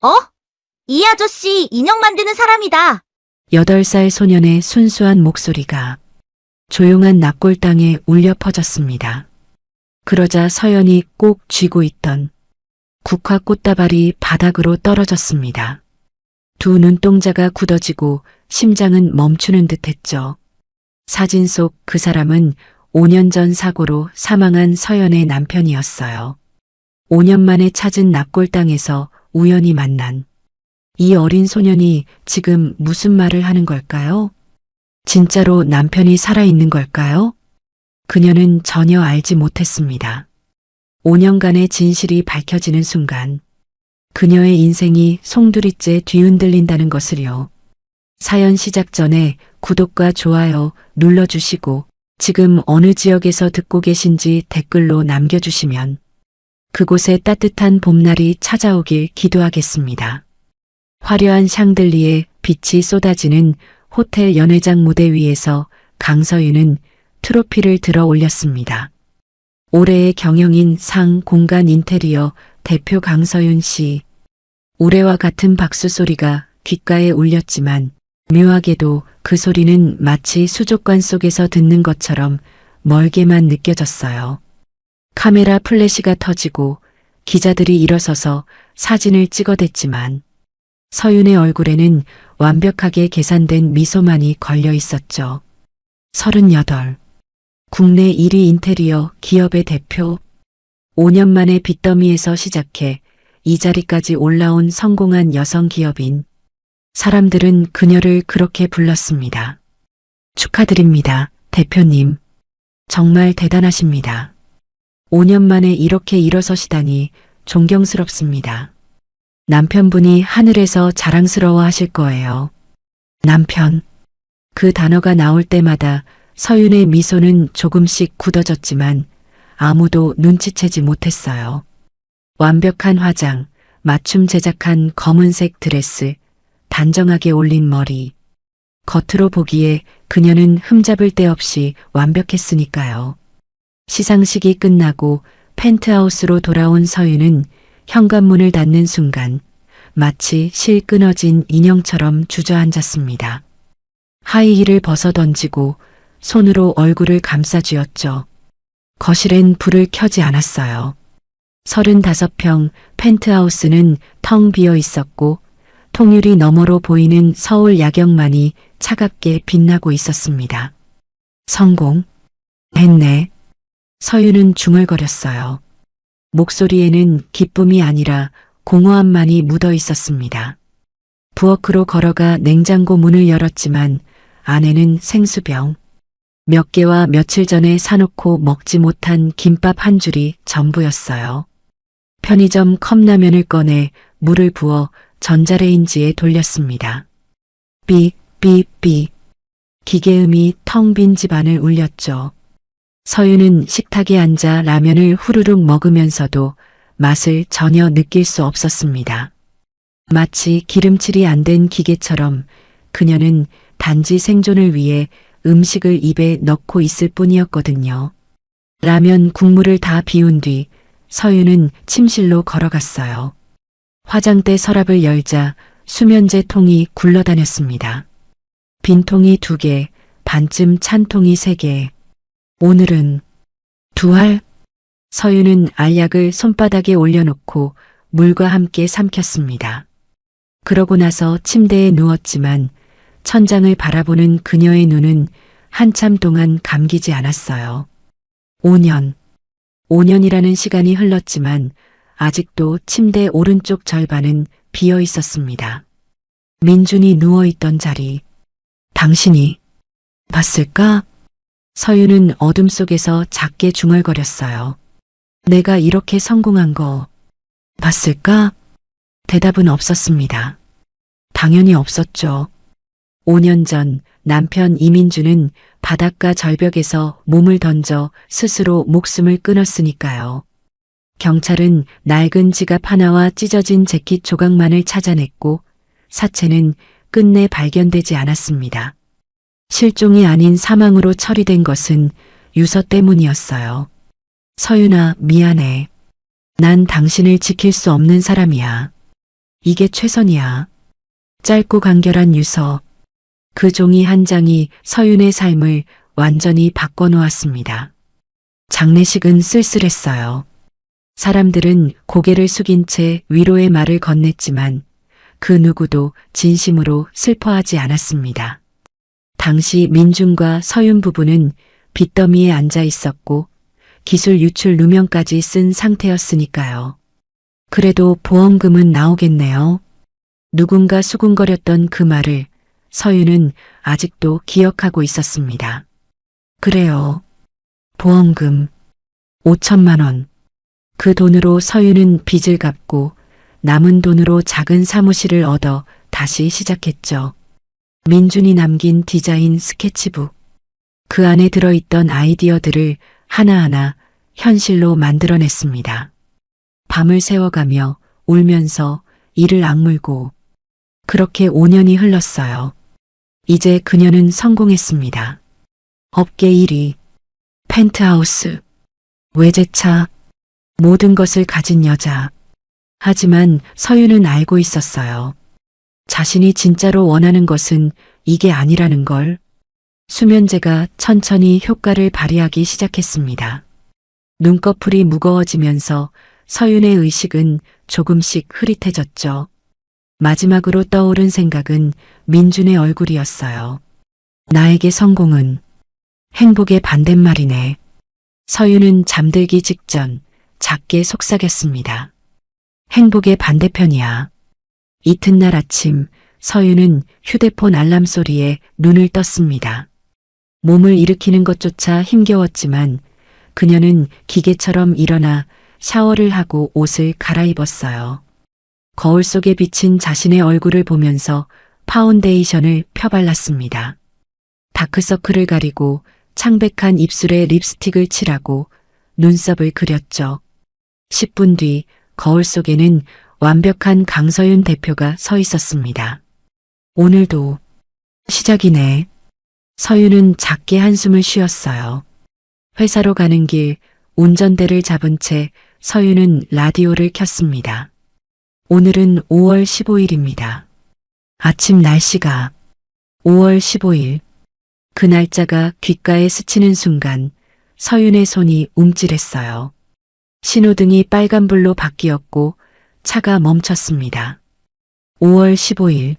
어? 이 아저씨 인형 만드는 사람이다. 8살 소년의 순수한 목소리가 조용한 납골당에 울려 퍼졌습니다. 그러자 서연이 꼭 쥐고 있던 국화 꽃다발이 바닥으로 떨어졌습니다. 두 눈동자가 굳어지고 심장은 멈추는 듯했죠. 사진 속 그 사람은 5년 전 사고로 사망한 서연의 남편이었어요. 5년 만에 찾은 납골당에서 우연히 만난 이 어린 소년이 지금 무슨 말을 하는 걸까요? 진짜로 남편이 살아있는 걸까요? 그녀는 전혀 알지 못했습니다. 5년간의 진실이 밝혀지는 순간 그녀의 인생이 송두리째 뒤흔들린다는 것을요. 사연 시작 전에 구독과 좋아요 눌러주시고 지금 어느 지역에서 듣고 계신지 댓글로 남겨주시면 그곳에 따뜻한 봄날이 찾아오길 기도하겠습니다. 화려한 샹들리에 빛이 쏟아지는 호텔 연회장 무대 위에서 강서윤은 트로피를 들어 올렸습니다. 올해의 경영인 상 공간 인테리어 대표 강서윤 씨. 우레와 같은 박수 소리가 귓가에 울렸지만 묘하게도 그 소리는 마치 수족관 속에서 듣는 것처럼 멀게만 느껴졌어요. 카메라 플래시가 터지고 기자들이 일어서서 사진을 찍어댔지만 서윤의 얼굴에는 완벽하게 계산된 미소만이 걸려 있었죠. 38. 국내 1위 인테리어 기업의 대표. 5년 만에 빚더미에서 시작해 이 자리까지 올라온 성공한 여성 기업인. 사람들은 그녀를 그렇게 불렀습니다. 축하드립니다, 대표님. 정말 대단하십니다. 5년 만에 이렇게 일어서시다니 존경스럽습니다. 남편분이 하늘에서 자랑스러워 하실 거예요. 남편. 그 단어가 나올 때마다 서윤의 미소는 조금씩 굳어졌지만 아무도 눈치채지 못했어요. 완벽한 화장, 맞춤 제작한 검은색 드레스, 단정하게 올린 머리. 겉으로 보기에 그녀는 흠잡을 데 없이 완벽했으니까요. 시상식이 끝나고 펜트하우스로 돌아온 서윤은 현관문을 닫는 순간 마치 실 끊어진 인형처럼 주저앉았습니다. 하이힐을 벗어 던지고 손으로 얼굴을 감싸쥐었죠. 거실엔 불을 켜지 않았어요. 35평 펜트하우스는 텅 비어 있었고 통유리 너머로 보이는 서울 야경만이 차갑게 빛나고 있었습니다. 성공. 했네. 서윤은 중얼거렸어요. 목소리에는 기쁨이 아니라 공허함만이 묻어 있었습니다. 부엌으로 걸어가 냉장고 문을 열었지만 안에는 생수병, 몇 개와 며칠 전에 사놓고 먹지 못한 김밥 한 줄이 전부였어요. 편의점 컵라면을 꺼내 물을 부어 전자레인지에 돌렸습니다. 삐삐삐. 기계음이 텅 빈 집안을 울렸죠. 서윤은 식탁에 앉아 라면을 후루룩 먹으면서도 맛을 전혀 느낄 수 없었습니다. 마치 기름칠이 안 된 기계처럼 그녀는 단지 생존을 위해 음식을 입에 넣고 있을 뿐이었거든요. 라면 국물을 다 비운 뒤 서윤은 침실로 걸어갔어요. 화장대 서랍을 열자 수면제 통이 굴러다녔습니다. 빈 통이 2개, 반쯤 찬 통이 3개. 오늘은 2알? 서윤은 알약을 손바닥에 올려놓고 물과 함께 삼켰습니다. 그러고 나서 침대에 누웠지만 천장을 바라보는 그녀의 눈은 한참 동안 감기지 않았어요. 5년. 5년이라는 시간이 흘렀지만 아직도 침대 오른쪽 절반은 비어 있었습니다. 민준이 누워있던 자리. 당신이 봤을까? 서윤은 어둠 속에서 작게 중얼거렸어요. 내가 이렇게 성공한 거 봤을까? 대답은 없었습니다. 당연히 없었죠. 5년 전 남편 이민주는 바닷가 절벽에서 몸을 던져 스스로 목숨을 끊었으니까요. 경찰은 낡은 지갑 하나와 찢어진 재킷 조각만을 찾아냈고 사체는 끝내 발견되지 않았습니다. 실종이 아닌 사망으로 처리된 것은 유서 때문이었어요. 서윤아, 미안해. 난 당신을 지킬 수 없는 사람이야. 이게 최선이야. 짧고 간결한 유서. 그 종이 한 장이 서윤의 삶을 완전히 바꿔놓았습니다. 장례식은 쓸쓸했어요. 사람들은 고개를 숙인 채 위로의 말을 건넸지만 그 누구도 진심으로 슬퍼하지 않았습니다. 당시 민준과 서윤 부부는 빚더미에 앉아 있었고 기술 유출 누명까지 쓴 상태였으니까요. 그래도 보험금은 나오겠네요. 누군가 수군거렸던 그 말을 서윤은 아직도 기억하고 있었습니다. 그래요. 보험금 5천만 원. 그 돈으로 서윤은 빚을 갚고 남은 돈으로 작은 사무실을 얻어 다시 시작했죠. 민준이 남긴 디자인 스케치북. 그 안에 들어있던 아이디어들을 하나하나 현실로 만들어냈습니다. 밤을 새워가며 울면서 이를 악물고 그렇게 5년이 흘렀어요. 이제 그녀는 성공했습니다. 업계 1위, 펜트하우스, 외제차, 모든 것을 가진 여자. 하지만 서윤은 알고 있었어요. 자신이 진짜로 원하는 것은 이게 아니라는 걸. 수면제가 천천히 효과를 발휘하기 시작했습니다. 눈꺼풀이 무거워지면서 서윤의 의식은 조금씩 흐릿해졌죠. 마지막으로 떠오른 생각은 민준의 얼굴이었어요. 나에게 성공은 행복의 반대말이네. 서윤은 잠들기 직전 작게 속삭였습니다. 행복의 반대편이야. 이튿날 아침 서윤은 휴대폰 알람 소리에 눈을 떴습니다. 몸을 일으키는 것조차 힘겨웠지만 그녀는 기계처럼 일어나 샤워를 하고 옷을 갈아입었어요. 거울 속에 비친 자신의 얼굴을 보면서 파운데이션을 펴발랐습니다. 다크서클을 가리고 창백한 입술에 립스틱을 칠하고 눈썹을 그렸죠. 10분 뒤 거울 속에는 완벽한 강서윤 대표가 서 있었습니다. 오늘도 시작이네. 서윤은 작게 한숨을 쉬었어요. 회사로 가는 길 운전대를 잡은 채 서윤은 라디오를 켰습니다. 오늘은 5월 15일입니다. 아침 날씨가 5월 15일. 그 날짜가 귓가에 스치는 순간 서윤의 손이 움찔했어요. 신호등이 빨간불로 바뀌었고 차가 멈췄습니다. 5월 15일.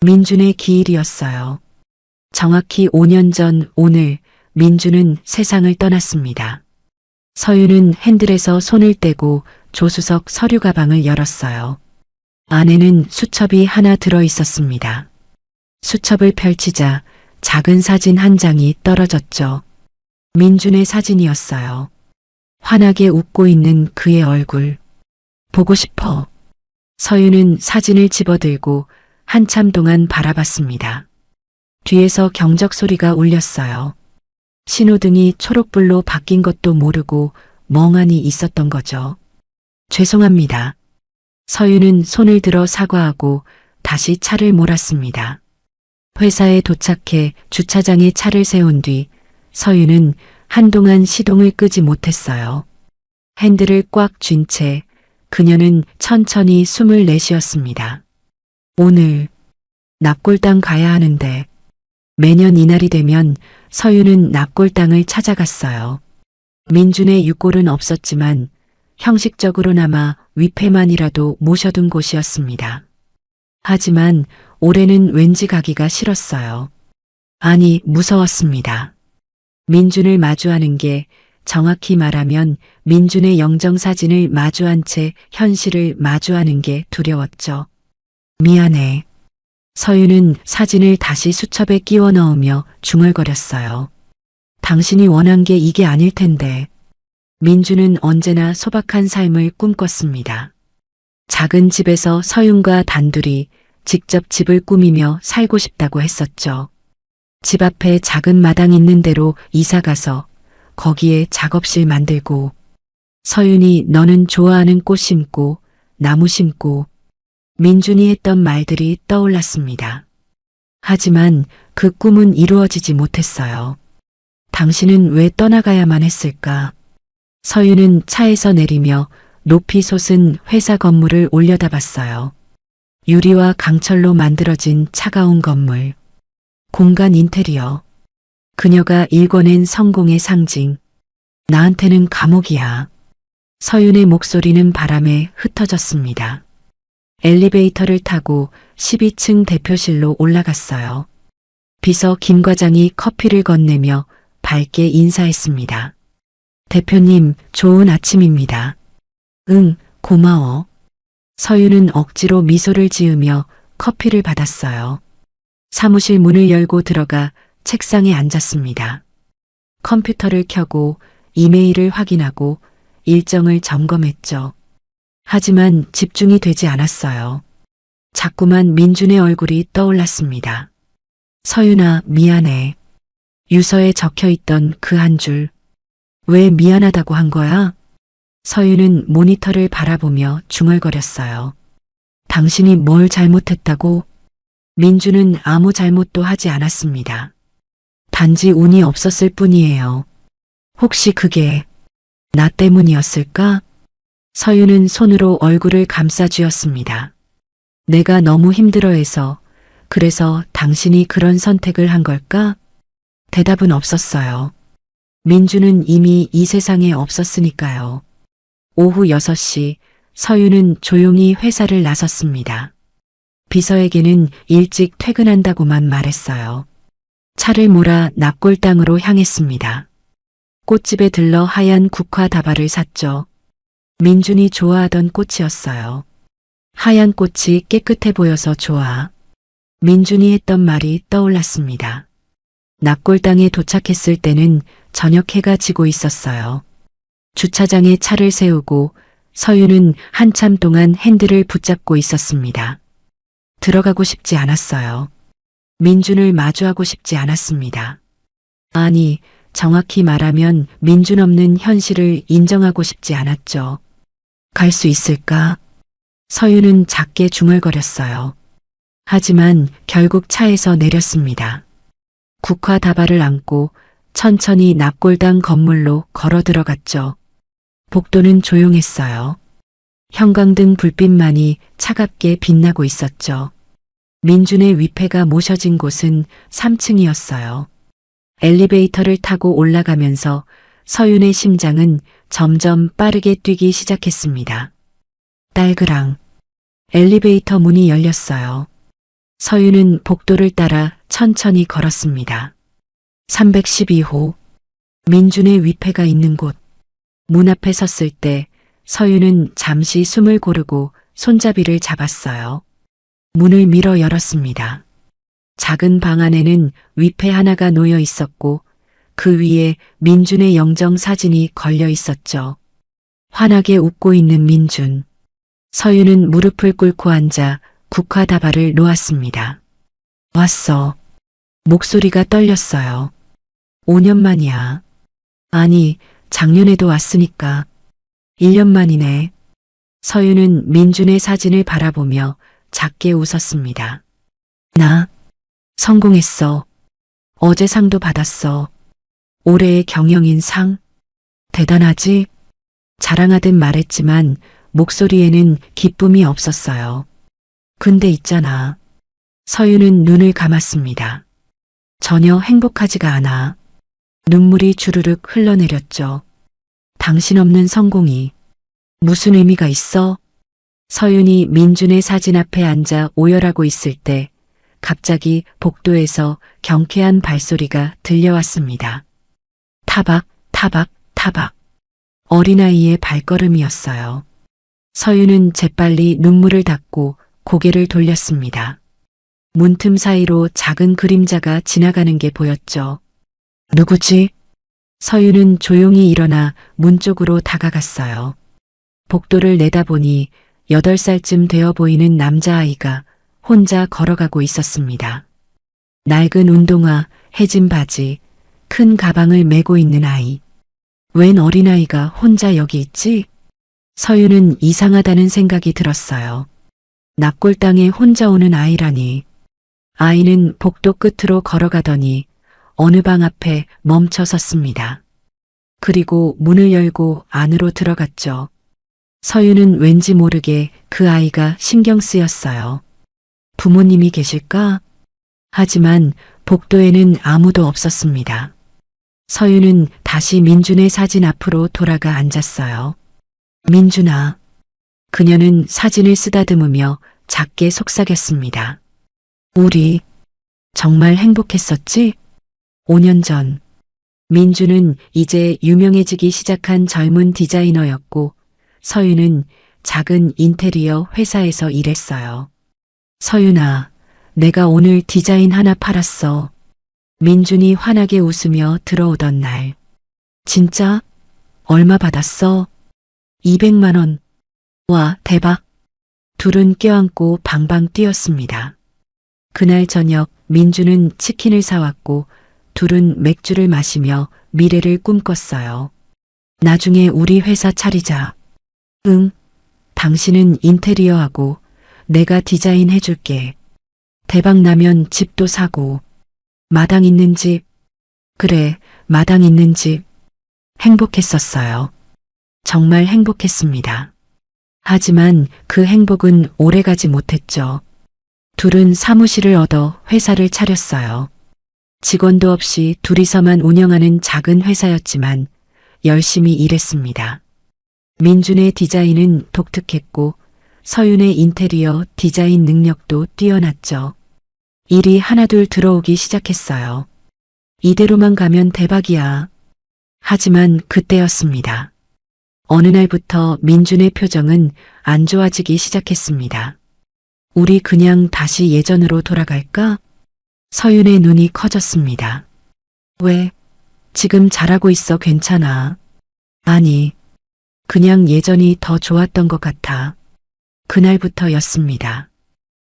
민준의 기일이었어요. 정확히 5년 전 오늘 민준은 세상을 떠났습니다. 서윤은 핸들에서 손을 떼고 조수석 서류 가방을 열었어요. 안에는 수첩이 하나 들어 있었습니다. 수첩을 펼치자 작은 사진 한 장이 떨어졌죠. 민준의 사진이었어요. 환하게 웃고 있는 그의 얼굴. 보고 싶어. 서윤은 사진을 집어들고 한참 동안 바라봤습니다. 뒤에서 경적 소리가 울렸어요. 신호등이 초록불로 바뀐 것도 모르고 멍하니 있었던 거죠. 죄송합니다. 서윤은 손을 들어 사과하고 다시 차를 몰았습니다. 회사에 도착해 주차장에 차를 세운 뒤 서윤은 한동안 시동을 끄지 못했어요. 핸들을 꽉 쥔 채 그녀는 천천히 숨을 내쉬었습니다. 오늘 납골당 가야 하는데 매년 이날이 되면 서윤은 납골당을 찾아갔어요. 민준의 유골은 없었지만 형식적으로나마 위패만이라도 모셔둔 곳이었습니다. 하지만 올해는 왠지 가기가 싫었어요. 아니, 무서웠습니다. 민준을 마주하는 게 정확히 말하면 민준의 영정사진을 마주한 채 현실을 마주하는 게 두려웠죠. 미안해. 서윤은 사진을 다시 수첩에 끼워 넣으며 중얼거렸어요. 당신이 원한 게 이게 아닐 텐데. 민준은 언제나 소박한 삶을 꿈꿨습니다. 작은 집에서 서윤과 단둘이 직접 집을 꾸미며 살고 싶다고 했었죠. 집 앞에 작은 마당 있는 데로 이사가서 거기에 작업실 만들고 서윤이 너는 좋아하는 꽃 심고 나무 심고 민준이 했던 말들이 떠올랐습니다. 하지만 그 꿈은 이루어지지 못했어요. 당신은 왜 떠나가야만 했을까? 서윤은 차에서 내리며 높이 솟은 회사 건물을 올려다봤어요. 유리와 강철로 만들어진 차가운 건물. 공간 인테리어. 그녀가 일궈낸 성공의 상징. 나한테는 감옥이야. 서윤의 목소리는 바람에 흩어졌습니다. 엘리베이터를 타고 12층 대표실로 올라갔어요. 비서 김 과장이 커피를 건네며 밝게 인사했습니다. 대표님, 좋은 아침입니다. 응, 고마워. 서윤은 억지로 미소를 지으며 커피를 받았어요. 사무실 문을 열고 들어가 책상에 앉았습니다. 컴퓨터를 켜고 이메일을 확인하고 일정을 점검했죠. 하지만 집중이 되지 않았어요. 자꾸만 민준의 얼굴이 떠올랐습니다. 서윤아, 미안해. 유서에 적혀있던 그 한 줄. 왜 미안하다고 한 거야? 서윤은 모니터를 바라보며 중얼거렸어요. 당신이 뭘 잘못했다고? 민준은 아무 잘못도 하지 않았습니다. 단지 운이 없었을 뿐이에요. 혹시 그게 나 때문이었을까? 서윤은 손으로 얼굴을 감싸쥐었습니다. 내가 너무 힘들어해서, 그래서 당신이 그런 선택을 한 걸까? 대답은 없었어요. 민준은 이미 이 세상에 없었으니까요. 오후 6시 서윤은 조용히 회사를 나섰습니다. 비서에게는 일찍 퇴근한다고만 말했어요. 차를 몰아 납골당으로 향했습니다. 꽃집에 들러 하얀 국화 다발을 샀죠. 민준이 좋아하던 꽃이었어요. 하얀 꽃이 깨끗해 보여서 좋아. 민준이 했던 말이 떠올랐습니다. 납골당에 도착했을 때는 저녁 해가 지고 있었어요. 주차장에 차를 세우고 서윤은 한참 동안 핸들을 붙잡고 있었습니다. 들어가고 싶지 않았어요. 민준을 마주하고 싶지 않았습니다. 아니, 정확히 말하면 민준 없는 현실을 인정하고 싶지 않았죠. 갈 수 있을까? 서윤은 작게 중얼거렸어요. 하지만 결국 차에서 내렸습니다. 국화 다발을 안고 천천히 납골당 건물로 걸어 들어갔죠. 복도는 조용했어요. 형광등 불빛만이 차갑게 빛나고 있었죠. 민준의 위패가 모셔진 곳은 3층이었어요. 엘리베이터를 타고 올라가면서 서윤의 심장은 점점 빠르게 뛰기 시작했습니다. 딸그랑. 엘리베이터 문이 열렸어요. 서윤은 복도를 따라 천천히 걸었습니다. 312호. 민준의 위패가 있는 곳. 문 앞에 섰을 때 서윤은 잠시 숨을 고르고 손잡이를 잡았어요. 문을 밀어 열었습니다. 작은 방 안에는 위패 하나가 놓여 있었고 그 위에 민준의 영정 사진이 걸려 있었죠. 환하게 웃고 있는 민준. 서윤은 무릎을 꿇고 앉아 국화 다발을 놓았습니다. 왔어. 목소리가 떨렸어요. 5년 만이야. 아니, 작년에도 왔으니까. 1년 만이네. 서윤은 민준의 사진을 바라보며 작게 웃었습니다. 나 성공했어. 어제 상도 받았어. 올해의 경영인 상. 대단하지? 자랑하듯 말했지만 목소리에는 기쁨이 없었어요. 근데 있잖아. 서윤은 눈을 감았습니다. 전혀 행복하지가 않아. 눈물이 주르륵 흘러내렸죠. 당신 없는 성공이 무슨 의미가 있어? 서윤이 민준의 사진 앞에 앉아 오열하고 있을 때 갑자기 복도에서 경쾌한 발소리가 들려왔습니다. 타박, 타박, 타박. 어린아이의 발걸음이었어요. 서윤은 재빨리 눈물을 닦고 고개를 돌렸습니다. 문틈 사이로 작은 그림자가 지나가는 게 보였죠. 누구지? 서윤은 조용히 일어나 문 쪽으로 다가갔어요. 복도를 내다보니 8살쯤 되어 보이는 남자아이가 혼자 걸어가고 있었습니다. 낡은 운동화, 해진 바지, 큰 가방을 메고 있는 아이. 웬 어린아이가 혼자 여기 있지? 서윤은 이상하다는 생각이 들었어요. 납골당에 혼자 오는 아이라니. 아이는 복도 끝으로 걸어가더니 어느 방 앞에 멈춰 섰습니다. 그리고 문을 열고 안으로 들어갔죠. 서윤은 왠지 모르게 그 아이가 신경 쓰였어요. 부모님이 계실까? 하지만 복도에는 아무도 없었습니다. 서윤은 다시 민준의 사진 앞으로 돌아가 앉았어요. 민준아. 그녀는 사진을 쓰다듬으며 작게 속삭였습니다. 우리 정말 행복했었지? 5년 전. 민준은 이제 유명해지기 시작한 젊은 디자이너였고 서윤은 작은 인테리어 회사에서 일했어요. 서윤아, 내가 오늘 디자인 하나 팔았어. 민준이 환하게 웃으며 들어오던 날. 진짜? 얼마 받았어? 200만 원. 와, 대박. 둘은 껴안고 방방 뛰었습니다. 그날 저녁 민준은 치킨을 사왔고 둘은 맥주를 마시며 미래를 꿈꿨어요. 나중에 우리 회사 차리자. 응. 당신은 인테리어하고 내가 디자인 해줄게. 대박 나면 집도 사고. 마당 있는 집. 그래, 마당 있는 집. 행복했었어요. 정말 행복했습니다. 하지만 그 행복은 오래가지 못했죠. 둘은 사무실을 얻어 회사를 차렸어요. 직원도 없이 둘이서만 운영하는 작은 회사였지만 열심히 일했습니다. 민준의 디자인은 독특했고 서윤의 인테리어 디자인 능력도 뛰어났죠. 일이 하나둘 들어오기 시작했어요. 이대로만 가면 대박이야. 하지만 그때였습니다. 어느 날부터 민준의 표정은 안 좋아지기 시작했습니다. 우리 그냥 다시 예전으로 돌아갈까? 서윤의 눈이 커졌습니다. 왜? 지금 잘하고 있어 괜찮아. 아니, 그냥 예전이 더 좋았던 것 같아. 그날부터였습니다.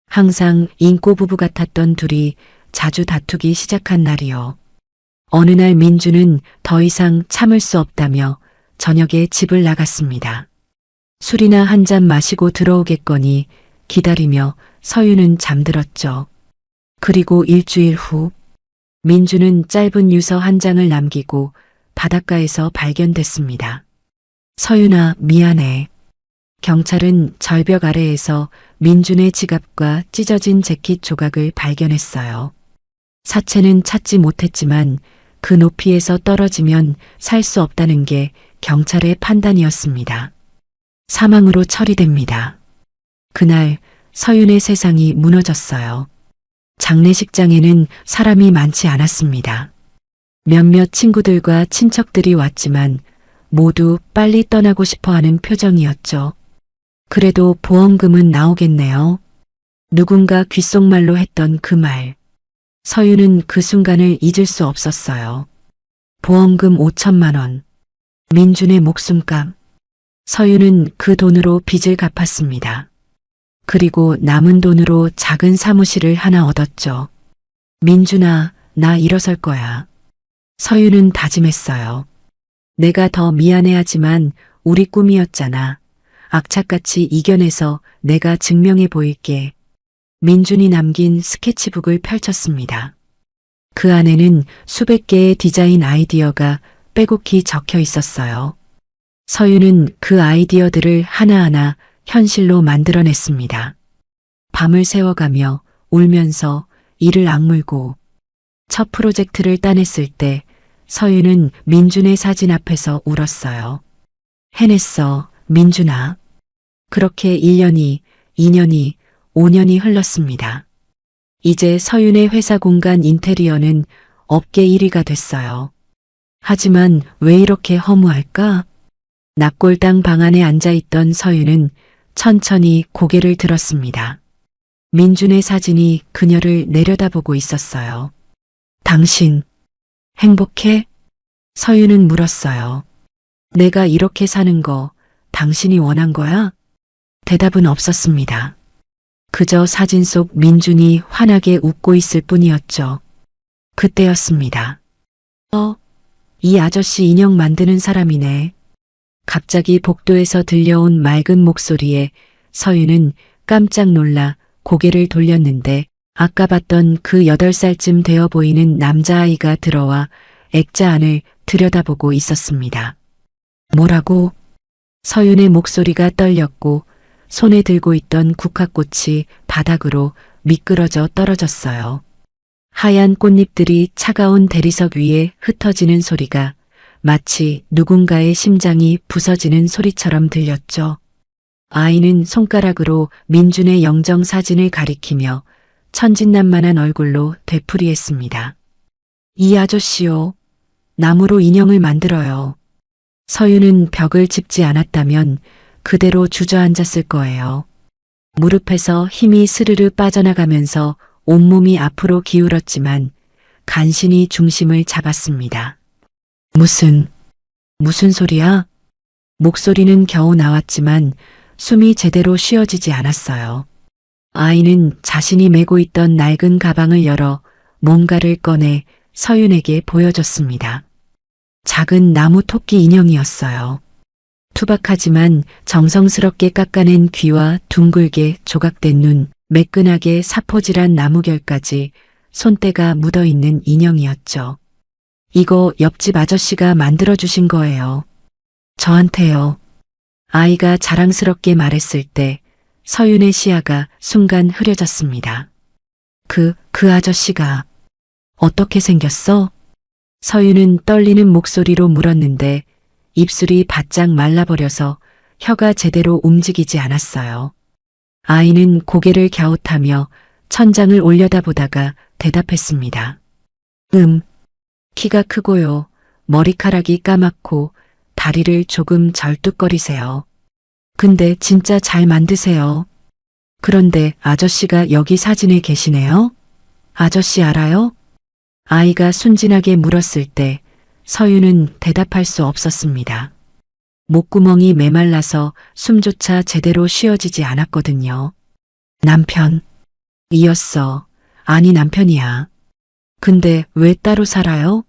항상 인꼬 부부 같았던 둘이 자주 다투기 시작한 날이요. 어느 날 민주는 더 이상 참을 수 없다며 저녁에 집을 나갔습니다. 술이나 한 잔 마시고 들어오겠거니 기다리며 서윤은 잠들었죠. 그리고 일주일 후 민주는 짧은 유서 한 장을 남기고 바닷가에서 발견됐습니다. 서윤아, 미안해. 경찰은 절벽 아래에서 민준의 지갑과 찢어진 재킷 조각을 발견했어요. 사체는 찾지 못했지만 그 높이에서 떨어지면 살 수 없다는 게 경찰의 판단이었습니다. 사망으로 처리됩니다. 그날 서윤의 세상이 무너졌어요. 장례식장에는 사람이 많지 않았습니다. 몇몇 친구들과 친척들이 왔지만 모두 빨리 떠나고 싶어하는 표정이었죠. 그래도 보험금은 나오겠네요. 누군가 귓속말로 했던 그 말. 서윤은 그 순간을 잊을 수 없었어요. 보험금 5천만 원. 민준의 목숨값. 서윤은 그 돈으로 빚을 갚았습니다. 그리고 남은 돈으로 작은 사무실을 하나 얻었죠. 민준아, 나 일어설 거야. 서윤은 다짐했어요. 내가 더 미안해하지만 우리 꿈이었잖아. 악착같이 이겨내서 내가 증명해 보일게. 민준이 남긴 스케치북을 펼쳤습니다. 그 안에는 수백 개의 디자인 아이디어가 빼곡히 적혀 있었어요. 서윤은 그 아이디어들을 하나하나 현실로 만들어냈습니다. 밤을 새워가며 울면서 이를 악물고 첫 프로젝트를 따냈을 때 서윤은 민준의 사진 앞에서 울었어요. 해냈어, 민준아. 그렇게 1년이, 2년이, 5년이 흘렀습니다. 이제 서윤의 회사 공간 인테리어는 업계 1위가 됐어요. 하지만 왜 이렇게 허무할까? 납골당 방 안에 앉아있던 서윤은 천천히 고개를 들었습니다. 민준의 사진이 그녀를 내려다보고 있었어요. 당신, 행복해? 서윤은 물었어요. 내가 이렇게 사는 거 당신이 원한 거야? 대답은 없었습니다. 그저 사진 속 민준이 환하게 웃고 있을 뿐이었죠. 그때였습니다. 이 아저씨 인형 만드는 사람이네. 갑자기 복도에서 들려온 맑은 목소리에 서윤은 깜짝 놀라 고개를 돌렸는데 아까 봤던 그 8살쯤 되어 보이는 남자아이가 들어와 액자 안을 들여다보고 있었습니다. 뭐라고? 서윤의 목소리가 떨렸고 손에 들고 있던 국화꽃이 바닥으로 미끄러져 떨어졌어요. 하얀 꽃잎들이 차가운 대리석 위에 흩어지는 소리가 마치 누군가의 심장이 부서지는 소리처럼 들렸죠. 아이는 손가락으로 민준의 영정 사진을 가리키며 천진난만한 얼굴로 되풀이했습니다. 이 아저씨요. 나무로 인형을 만들어요. 서윤은 벽을 짚지 않았다면 그대로 주저앉았을 거예요. 무릎에서 힘이 스르르 빠져나가면서 온몸이 앞으로 기울었지만 간신히 중심을 잡았습니다. 무슨 소리야? 목소리는 겨우 나왔지만 숨이 제대로 쉬어지지 않았어요. 아이는 자신이 메고 있던 낡은 가방을 열어 뭔가를 꺼내 서윤에게 보여줬습니다. 작은 나무 토끼 인형이었어요. 투박하지만 정성스럽게 깎아낸 귀와 둥글게 조각된 눈, 매끈하게 사포질한 나무결까지 손때가 묻어있는 인형이었죠. 이거 옆집 아저씨가 만들어주신 거예요. 저한테요. 아이가 자랑스럽게 말했을 때 서윤의 시야가 순간 흐려졌습니다. 그 아저씨가 어떻게 생겼어? 서윤은 떨리는 목소리로 물었는데 입술이 바짝 말라버려서 혀가 제대로 움직이지 않았어요. 아이는 고개를 갸웃하며 천장을 올려다보다가 대답했습니다. 키가 크고요. 머리카락이 까맣고 다리를 조금 절뚝거리세요. 근데 진짜 잘 만드세요. 그런데 아저씨가 여기 사진에 계시네요? 아저씨 알아요? 아이가 순진하게 물었을 때 서윤은 대답할 수 없었습니다. 목구멍이 메말라서 숨조차 제대로 쉬어지지 않았거든요. 남편이었어. 아니 남편이야. 근데 왜 따로 살아요?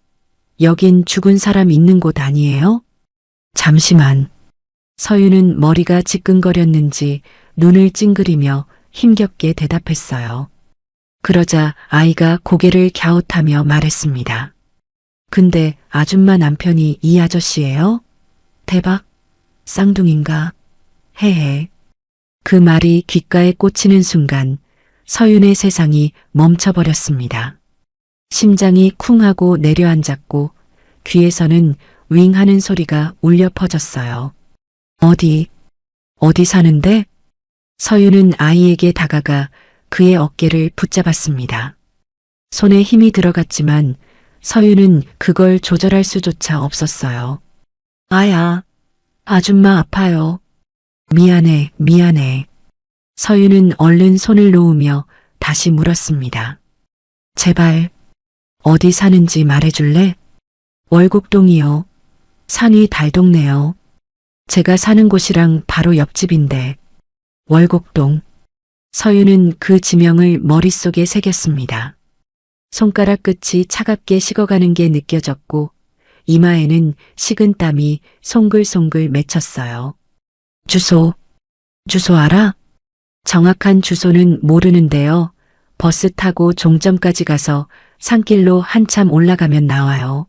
여긴 죽은 사람 있는 곳 아니에요? 잠시만. 서윤은 머리가 지끈거렸는지 눈을 찡그리며 힘겹게 대답했어요. 그러자 아이가 고개를 갸웃하며 말했습니다. 근데 아줌마 남편이 이 아저씨예요? 대박? 쌍둥이인가? 헤헤. 그 말이 귓가에 꽂히는 순간 서윤의 세상이 멈춰버렸습니다. 심장이 쿵 하고 내려앉았고 귀에서는 윙 하는 소리가 울려 퍼졌어요. 어디 사는데? 서윤은 아이에게 다가가 그의 어깨를 붙잡았습니다. 손에 힘이 들어갔지만 서윤은 그걸 조절할 수조차 없었어요. 아야, 아줌마 아파요. 미안해. 서윤은 얼른 손을 놓으며 다시 물었습니다. 제발, 어디 사는지 말해줄래? 월곡동이요. 산위 달동네요. 제가 사는 곳이랑 바로 옆집인데. 월곡동. 서윤은 그 지명을 머릿속에 새겼습니다. 손가락 끝이 차갑게 식어가는 게 느껴졌고 이마에는 식은 땀이 송글송글 맺혔어요. 주소 알아? 정확한 주소는 모르는데요. 버스 타고 종점까지 가서 산길로 한참 올라가면 나와요.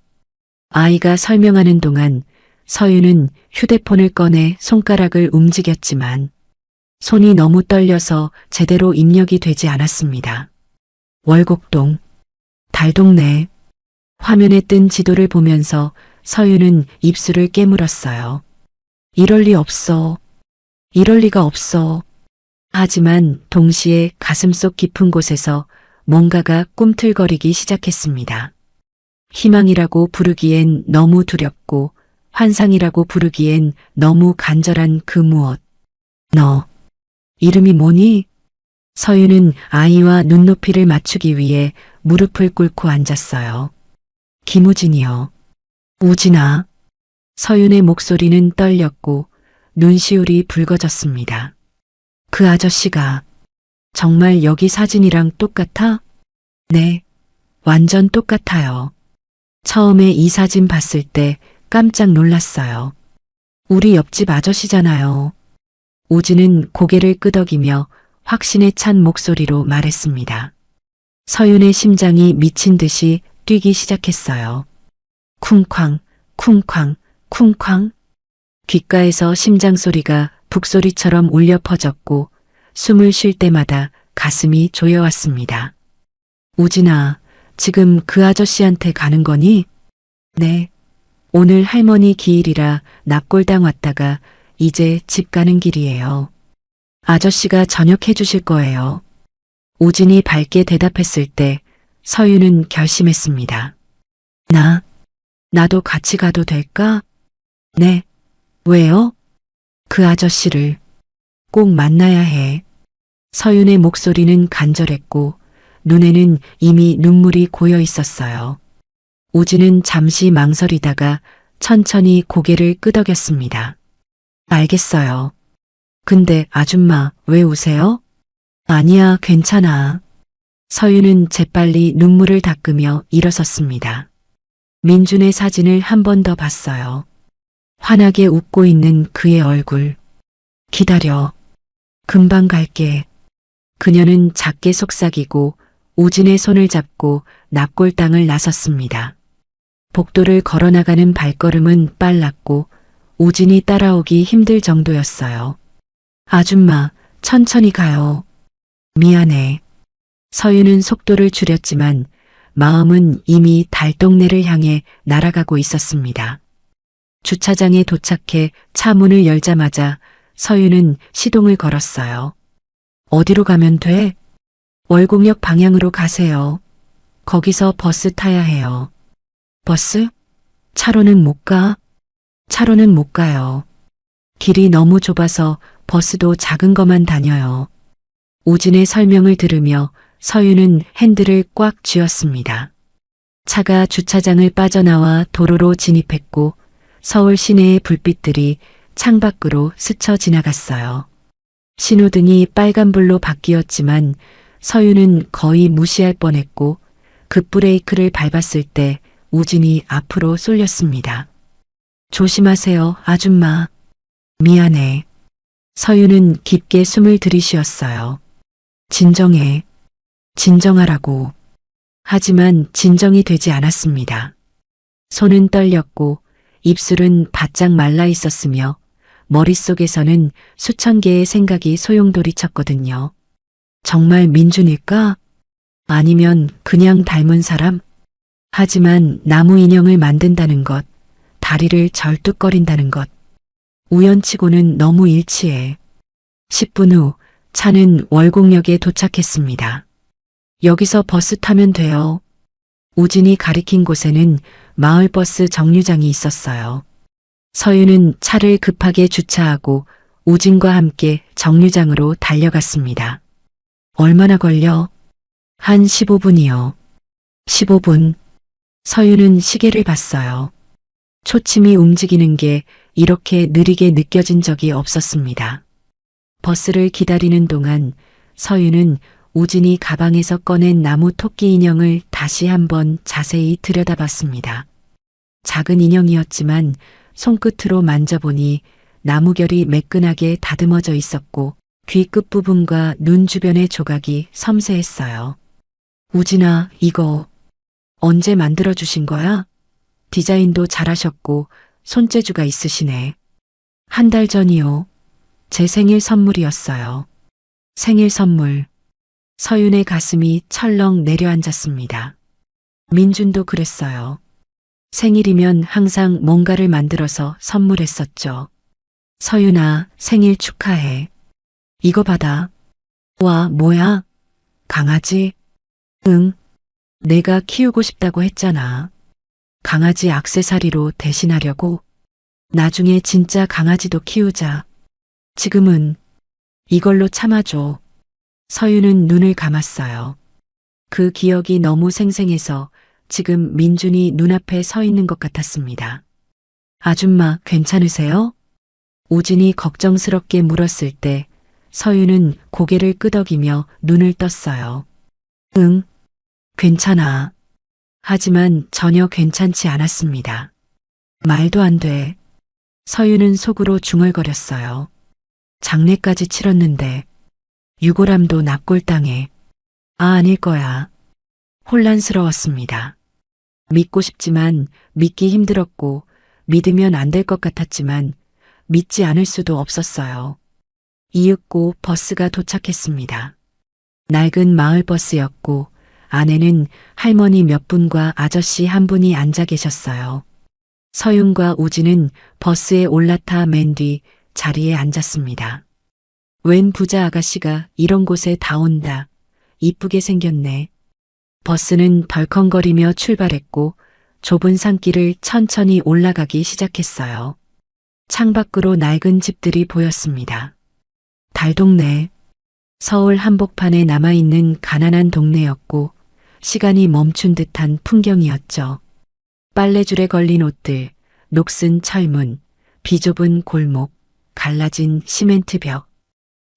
아이가 설명하는 동안 서윤은 휴대폰을 꺼내 손가락을 움직였지만 손이 너무 떨려서 제대로 입력이 되지 않았습니다. 월곡동, 달동네. 화면에 뜬 지도를 보면서 서윤은 입술을 깨물었어요. 이럴 리가 없어. 하지만 동시에 가슴속 깊은 곳에서 뭔가가 꿈틀거리기 시작했습니다. 희망이라고 부르기엔 너무 두렵고 환상이라고 부르기엔 너무 간절한 그 무엇. 너, 이름이 뭐니? 서윤은 아이와 눈높이를 맞추기 위해 무릎을 꿇고 앉았어요. 김우진이요. 우진아. 서윤의 목소리는 떨렸고 눈시울이 붉어졌습니다. 그 아저씨가 정말 여기 사진이랑 똑같아? 네, 완전 똑같아요. 처음에 이 사진 봤을 때 깜짝 놀랐어요. 우리 옆집 아저씨잖아요. 우진은 고개를 끄덕이며 확신에 찬 목소리로 말했습니다. 서윤의 심장이 미친 듯이 뛰기 시작했어요. 쿵쾅, 쿵쾅, 쿵쾅. 귓가에서 심장 소리가 북소리처럼 울려 퍼졌고 숨을 쉴 때마다 가슴이 조여왔습니다. 우진아, 지금 그 아저씨한테 가는 거니? 네. 오늘 할머니 기일이라 납골당 왔다가 이제 집 가는 길이에요. 아저씨가 저녁 해주실 거예요. 우진이 밝게 대답했을 때 서유는 결심했습니다. 나도 같이 가도 될까? 네. 왜요? 그 아저씨를 꼭 만나야 해. 서윤의 목소리는 간절했고 눈에는 이미 눈물이 고여 있었어요. 우진은 잠시 망설이다가 천천히 고개를 끄덕였습니다. 알겠어요. 근데 아줌마 왜 우세요? 아니야, 괜찮아. 서윤은 재빨리 눈물을 닦으며 일어섰습니다. 민준의 사진을 한 번 더 봤어요. 환하게 웃고 있는 그의 얼굴. 기다려. 금방 갈게. 그녀는 작게 속삭이고 우진의 손을 잡고 납골당을 나섰습니다. 복도를 걸어나가는 발걸음은 빨랐고 우진이 따라오기 힘들 정도였어요. 아줌마, 천천히 가요. 미안해. 서유는 속도를 줄였지만 마음은 이미 달동네를 향해 날아가고 있었습니다. 주차장에 도착해 차 문을 열자마자 서유는 시동을 걸었어요. 어디로 가면 돼? 월곡역 방향으로 가세요. 거기서 버스 타야 해요. 버스? 차로는 못 가? 차로는 못 가요. 길이 너무 좁아서 버스도 작은 것만 다녀요. 우진의 설명을 들으며 서유는 핸들을 꽉 쥐었습니다. 차가 주차장을 빠져나와 도로로 진입했고 서울 시내의 불빛들이 창밖으로 스쳐 지나갔어요. 신호등이 빨간불로 바뀌었지만 서유는 거의 무시할 뻔했고 급브레이크를 밟았을 때 우진이 앞으로 쏠렸습니다. 조심하세요, 아줌마. 미안해. 서유는 깊게 숨을 들이쉬었어요. 진정해. 진정하라고. 하지만 진정이 되지 않았습니다. 손은 떨렸고 입술은 바짝 말라 있었으며 머릿속에서는 수천 개의 생각이 소용돌이쳤거든요. 정말 민준일까? 아니면 그냥 닮은 사람? 하지만 나무 인형을 만든다는 것, 다리를 절뚝거린다는 것. 우연치고는 너무 일치해. 10분 후 차는 월곡역에 도착했습니다. 여기서 버스 타면 돼요. 우진이 가리킨 곳에는 마을버스 정류장이 있었어요. 서유는 차를 급하게 주차하고 우진과 함께 정류장으로 달려갔습니다. 얼마나 걸려? 한 15분이요. 15분. 서유는 시계를 봤어요. 초침이 움직이는 게 이렇게 느리게 느껴진 적이 없었습니다. 버스를 기다리는 동안 서유는 우진이 가방에서 꺼낸 나무 토끼 인형을 다시 한번 자세히 들여다봤습니다. 작은 인형이었지만 손끝으로 만져보니 나무결이 매끈하게 다듬어져 있었고 귀 끝부분과 눈 주변의 조각이 섬세했어요. 우진아, 이거 언제 만들어주신 거야? 디자인도 잘하셨고 손재주가 있으시네. 한 달 전이요. 제 생일 선물이었어요. 생일 선물. 서윤의 가슴이 철렁 내려앉았습니다. 민준도 그랬어요. 생일이면 항상 뭔가를 만들어서 선물했었죠. 서윤아, 생일 축하해. 이거 받아. 와, 뭐야? 강아지? 응. 내가 키우고 싶다고 했잖아. 강아지 액세서리로 대신하려고. 나중에 진짜 강아지도 키우자. 지금은 이걸로 참아줘. 서유는 눈을 감았어요. 그 기억이 너무 생생해서 지금 민준이 눈앞에 서 있는 것 같았습니다. 아줌마, 괜찮으세요? 우진이 걱정스럽게 물었을 때 서유는 고개를 끄덕이며 눈을 떴어요. 응, 괜찮아. 하지만 전혀 괜찮지 않았습니다. 말도 안 돼. 서유는 속으로 중얼거렸어요. 장례까지 치렀는데 유골함도 납골당해. 아닐 거야. 혼란스러웠습니다. 믿고 싶지만 믿기 힘들었고 믿으면 안 될 것 같았지만 믿지 않을 수도 없었어요. 이윽고 버스가 도착했습니다. 낡은 마을버스였고 안에는 할머니 몇 분과 아저씨 한 분이 앉아 계셨어요. 서윤과 우진은 버스에 올라타 맨 뒤 자리에 앉았습니다. 웬 부자 아가씨가 이런 곳에 다 온다. 이쁘게 생겼네. 버스는 덜컹거리며 출발했고 좁은 산길을 천천히 올라가기 시작했어요. 창밖으로 낡은 집들이 보였습니다. 달동네. 서울 한복판에 남아있는 가난한 동네였고 시간이 멈춘 듯한 풍경이었죠. 빨래줄에 걸린 옷들, 녹슨 철문, 비좁은 골목, 갈라진 시멘트 벽.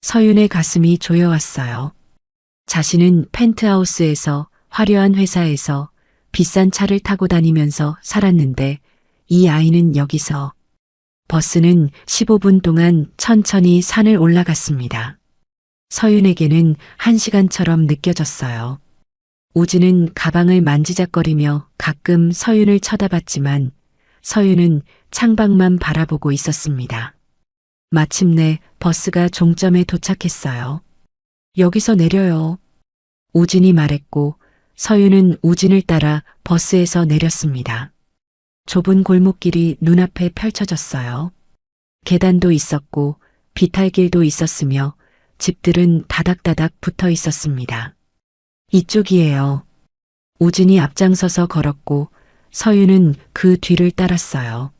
서윤의 가슴이 조여왔어요. 자신은 펜트하우스에서 화려한 회사에서 비싼 차를 타고 다니면서 살았는데 이 아이는 여기서. 버스는 15분 동안 천천히 산을 올라갔습니다. 서윤에게는 1시간처럼 느껴졌어요. 우진은 가방을 만지작거리며 가끔 서윤을 쳐다봤지만 서윤은 창밖만 바라보고 있었습니다. 마침내 버스가 종점에 도착했어요. 여기서 내려요. 우진이 말했고 서윤은 우진을 따라 버스에서 내렸습니다. 좁은 골목길이 눈앞에 펼쳐졌어요. 계단도 있었고 비탈길도 있었으며 집들은 다닥다닥 붙어 있었습니다. 이쪽이에요. 우진이 앞장서서 걸었고 서윤은 그 뒤를 따랐어요.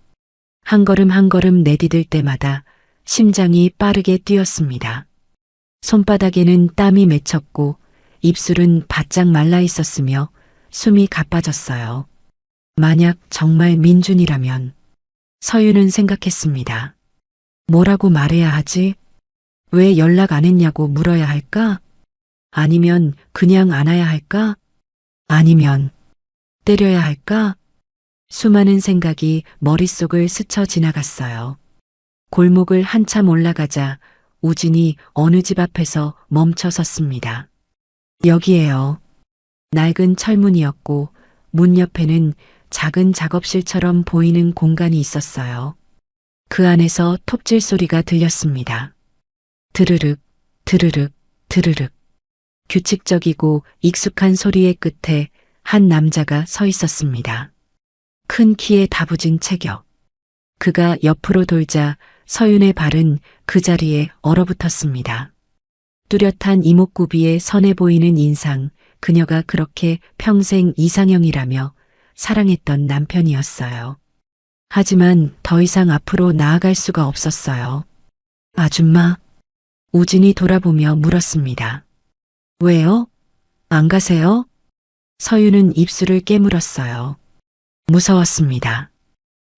한 걸음 한 걸음 내디딜 때마다 심장이 빠르게 뛰었습니다. 손바닥에는 땀이 맺혔고 입술은 바짝 말라 있었으며 숨이 가빠졌어요. 만약 정말 민준이라면 서윤은 생각했습니다. 뭐라고 말해야 하지? 왜 연락 안 했냐고 물어야 할까? 아니면 그냥 안아야 할까? 아니면 때려야 할까? 수많은 생각이 머릿속을 스쳐 지나갔어요. 골목을 한참 올라가자 우진이 어느 집 앞에서 멈춰 섰습니다. 여기에요. 낡은 철문이었고 문 옆에는 작은 작업실처럼 보이는 공간이 있었어요. 그 안에서 톱질 소리가 들렸습니다. 드르륵, 드르륵, 드르륵. 규칙적이고 익숙한 소리의 끝에 한 남자가 서 있었습니다. 큰 키에 다부진 체격. 그가 옆으로 돌자 서윤의 발은 그 자리에 얼어붙었습니다. 뚜렷한 이목구비에 선해 보이는 인상, 그녀가 그렇게 평생 이상형이라며 사랑했던 남편이었어요. 하지만 더 이상 앞으로 나아갈 수가 없었어요. 아줌마, 우진이 돌아보며 물었습니다. 왜요? 안 가세요? 서윤은 입술을 깨물었어요. 무서웠습니다.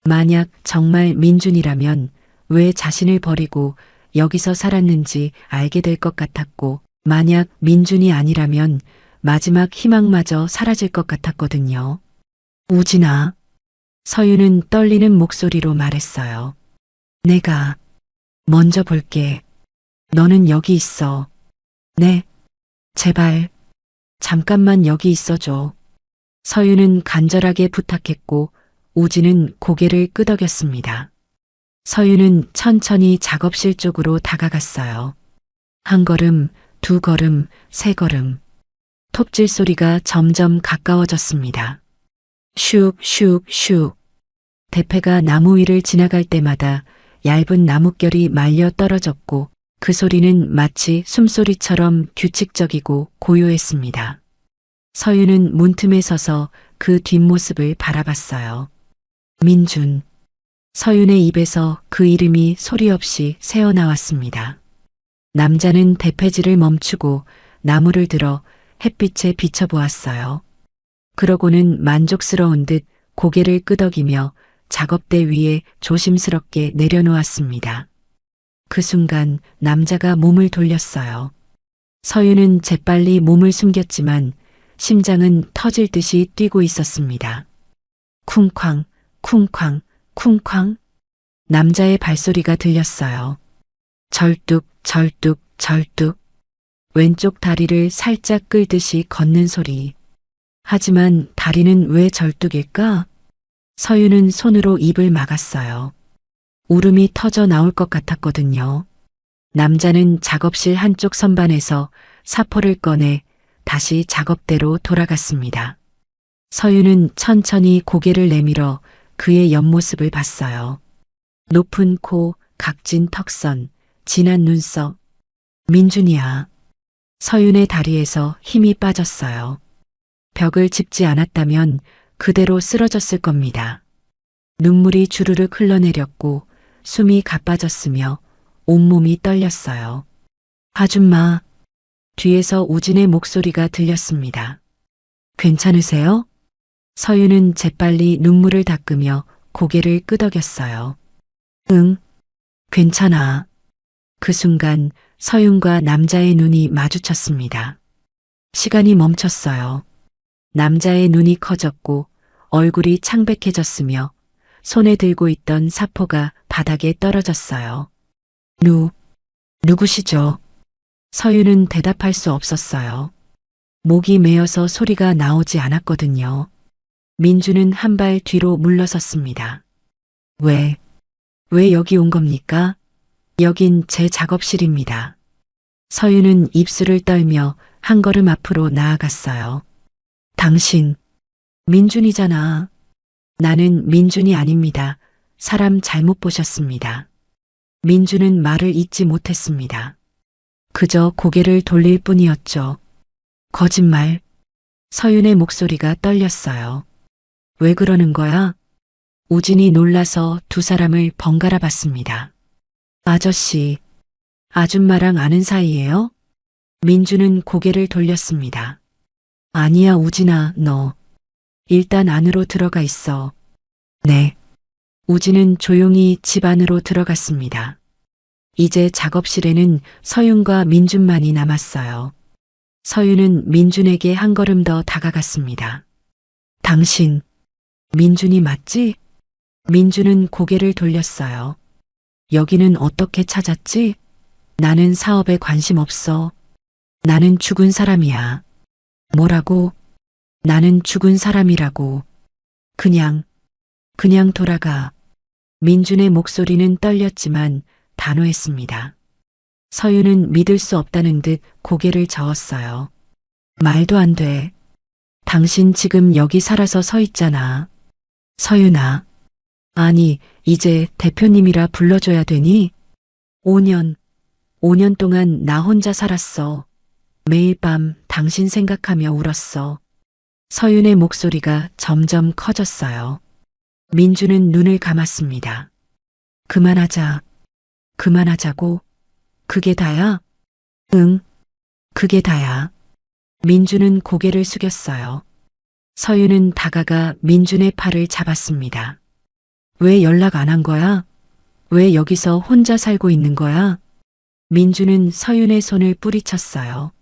만약 정말 민준이라면 왜 자신을 버리고 여기서 살았는지 알게 될 것 같았고, 만약 민준이 아니라면 마지막 희망마저 사라질 것 같았거든요. 우진아. 서윤은 떨리는 목소리로 말했어요. 내가 먼저 볼게. 너는 여기 있어. 네. 제발. 잠깐만 여기 있어줘. 서윤은 간절하게 부탁했고 우진은 고개를 끄덕였습니다. 서윤은 천천히 작업실 쪽으로 다가갔어요. 한 걸음, 두 걸음, 세 걸음. 톱질 소리가 점점 가까워졌습니다. 슉, 슉, 슉. 대패가 나무 위를 지나갈 때마다 얇은 나뭇결이 말려 떨어졌고 그 소리는 마치 숨소리처럼 규칙적이고 고요했습니다. 서윤은 문틈에 서서 그 뒷모습을 바라봤어요. 민준. 서윤의 입에서 그 이름이 소리 없이 새어나왔습니다. 남자는 대패질을 멈추고 나무를 들어 햇빛에 비춰보았어요. 그러고는 만족스러운 듯 고개를 끄덕이며 작업대 위에 조심스럽게 내려놓았습니다. 그 순간 남자가 몸을 돌렸어요. 서윤은 재빨리 몸을 숨겼지만 심장은 터질 듯이 뛰고 있었습니다. 쿵쾅, 쿵쾅, 쿵쾅. 남자의 발소리가 들렸어요. 절뚝, 절뚝, 절뚝. 왼쪽 다리를 살짝 끌듯이 걷는 소리. 하지만 다리는 왜 절뚝일까? 서윤은 손으로 입을 막았어요. 울음이 터져 나올 것 같았거든요. 남자는 작업실 한쪽 선반에서 사포를 꺼내 다시 작업대로 돌아갔습니다. 서윤은 천천히 고개를 내밀어 그의 옆모습을 봤어요. 높은 코, 각진 턱선, 진한 눈썹. 민준이야. 서윤의 다리에서 힘이 빠졌어요. 벽을 짚지 않았다면 그대로 쓰러졌을 겁니다. 눈물이 주르륵 흘러내렸고 숨이 가빠졌으며 온몸이 떨렸어요. 아줌마. 뒤에서 우진의 목소리가 들렸습니다. 괜찮으세요? 서윤은 재빨리 눈물을 닦으며 고개를 끄덕였어요. 응, 괜찮아. 그 순간 서윤과 남자의 눈이 마주쳤습니다. 시간이 멈췄어요. 남자의 눈이 커졌고 얼굴이 창백해졌으며 손에 들고 있던 사포가 바닥에 떨어졌어요. 누구시죠? 서윤은 대답할 수 없었어요. 목이 메어서 소리가 나오지 않았거든요. 민주는 한 발 뒤로 물러섰습니다. 왜 여기 온 겁니까? 여긴 제 작업실입니다. 서윤은 입술을 떨며 한 걸음 앞으로 나아갔어요. 당신, 민준이잖아. 나는 민준이 아닙니다. 사람 잘못 보셨습니다. 민준은 말을 잇지 못했습니다. 그저 고개를 돌릴 뿐이었죠. 거짓말. 서윤의 목소리가 떨렸어요. 왜 그러는 거야? 우진이 놀라서 두 사람을 번갈아 봤습니다. 아저씨, 아줌마랑 아는 사이예요? 민주는 고개를 돌렸습니다. 아니야, 우진아, 너. 일단 안으로 들어가 있어. 네. 우진은 조용히 집 안으로 들어갔습니다. 이제 작업실에는 서윤과 민준만이 남았어요. 서윤은 민준에게 한 걸음 더 다가갔습니다. 당신, 민준이 맞지? 민준은 고개를 돌렸어요. 여기는 어떻게 찾았지? 나는 사업에 관심 없어. 나는 죽은 사람이야. 뭐라고? 나는 죽은 사람이라고. 그냥 돌아가. 민준의 목소리는 떨렸지만 단호했습니다. 서윤은 믿을 수 없다는 듯 고개를 저었어요. 말도 안 돼. 당신 지금 여기 살아서 서 있잖아. 서윤아. 아니, 이제 대표님이라 불러줘야 되니? 5년 동안 나 혼자 살았어. 매일 밤 당신 생각하며 울었어. 서윤의 목소리가 점점 커졌어요. 민주는 눈을 감았습니다. 그만하자고. 그게 다야? 응, 그게 다야. 민주는 고개를 숙였어요. 서윤은 다가가 민준의 팔을 잡았습니다. 왜 연락 안 한 거야? 왜 여기서 혼자 살고 있는 거야? 민주는 서윤의 손을 뿌리쳤어요.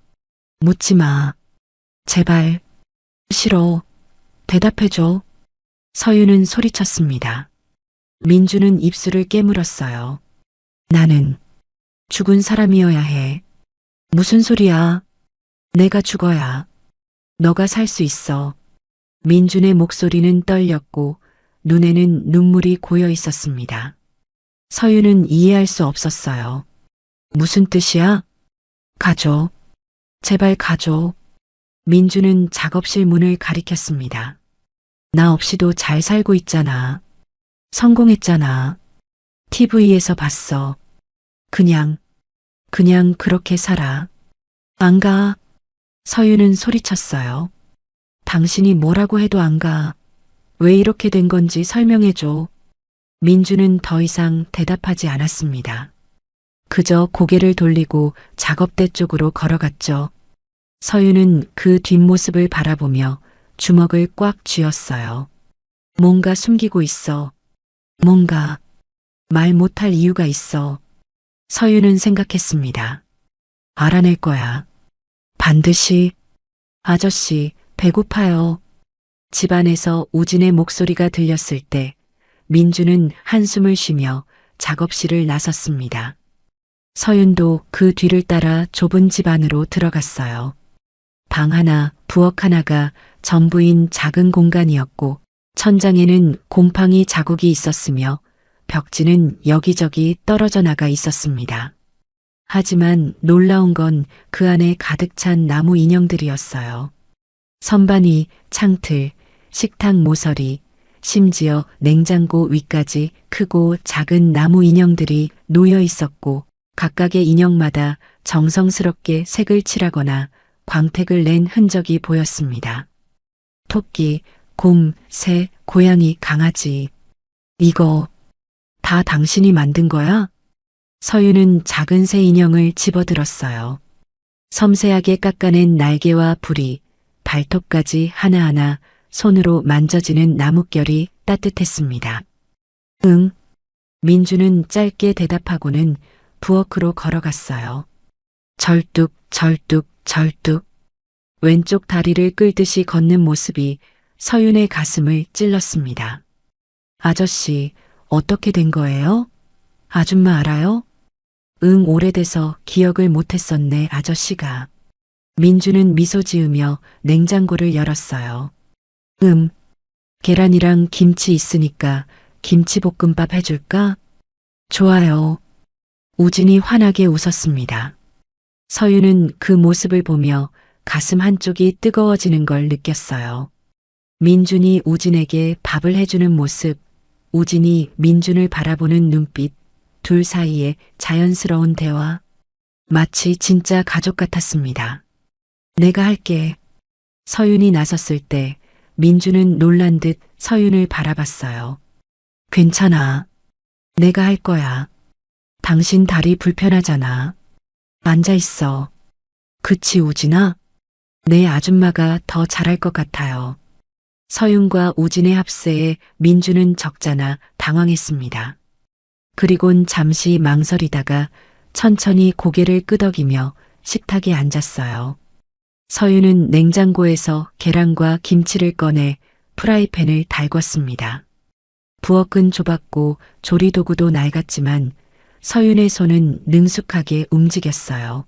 묻지 마. 제발. 싫어. 대답해줘. 서윤은 소리쳤습니다. 민주는 입술을 깨물었어요. 나는 죽은 사람이어야 해. 무슨 소리야? 내가 죽어야 너가 살 수 있어. 민준의 목소리는 떨렸고 눈에는 눈물이 고여 있었습니다. 서윤은 이해할 수 없었어요. 무슨 뜻이야? 가줘. 제발 가줘. 민주는 작업실 문을 가리켰습니다. 나 없이도 잘 살고 있잖아. 성공했잖아. TV에서 봤어. 그냥 그렇게 살아. 안 가. 서윤은 소리쳤어요. 당신이 뭐라고 해도 안 가. 왜 이렇게 된 건지 설명해줘. 민주는 더 이상 대답하지 않았습니다. 그저 고개를 돌리고 작업대 쪽으로 걸어갔죠. 서윤은 그 뒷모습을 바라보며 주먹을 꽉 쥐었어요. 뭔가 숨기고 있어. 뭔가 말 못할 이유가 있어. 서윤은 생각했습니다. 알아낼 거야. 반드시. 아저씨, 배고파요. 집안에서 우진의 목소리가 들렸을 때 민주는 한숨을 쉬며 작업실을 나섰습니다. 서윤도 그 뒤를 따라 좁은 집 안으로 들어갔어요. 방 하나, 부엌 하나가 전부인 작은 공간이었고 천장에는 곰팡이 자국이 있었으며 벽지는 여기저기 떨어져 나가 있었습니다. 하지만 놀라운 건 그 안에 가득 찬 나무 인형들이었어요. 선반위, 창틀, 식탁 모서리, 심지어 냉장고 위까지 크고 작은 나무 인형들이 놓여 있었고 각각의 인형마다 정성스럽게 색을 칠하거나 광택을 낸 흔적이 보였습니다. 토끼, 곰, 새, 고양이, 강아지. 이거 다 당신이 만든 거야? 서유는 작은 새 인형을 집어들었어요. 섬세하게 깎아낸 날개와 부리, 발톱까지 하나하나 손으로 만져지는 나뭇결이 따뜻했습니다. 응. 민주는 짧게 대답하고는 부엌으로 걸어갔어요. 절뚝, 절뚝, 절뚝. 왼쪽 다리를 끌듯이 걷는 모습이 서윤의 가슴을 찔렀습니다. 아저씨, 어떻게 된 거예요? 아줌마 알아요? 응, 오래돼서 기억을 못했었네, 아저씨가. 민주는 미소 지으며 냉장고를 열었어요. 계란이랑 김치 있으니까 김치볶음밥 해줄까? 좋아요. 우진이 환하게 웃었습니다. 서유는 그 모습을 보며 가슴 한쪽이 뜨거워지는 걸 느꼈어요. 민준이 우진에게 밥을 해주는 모습, 우진이 민준을 바라보는 눈빛, 둘 사이의 자연스러운 대화, 마치 진짜 가족 같았습니다. 내가 할게. 서윤이 나섰을 때 민준은 놀란 듯 서윤을 바라봤어요. 괜찮아. 내가 할 거야. 당신 다리 불편하잖아. 앉아 있어. 그치, 우진아? 내 아줌마가 더 잘할 것 같아요. 서윤과 우진의 합세에 민준은 적잖아 당황했습니다. 그리곤 잠시 망설이다가 천천히 고개를 끄덕이며 식탁에 앉았어요. 서윤은 냉장고에서 계란과 김치를 꺼내 프라이팬을 달궜습니다. 부엌은 좁았고 조리도구도 낡았지만 서윤의 손은 능숙하게 움직였어요.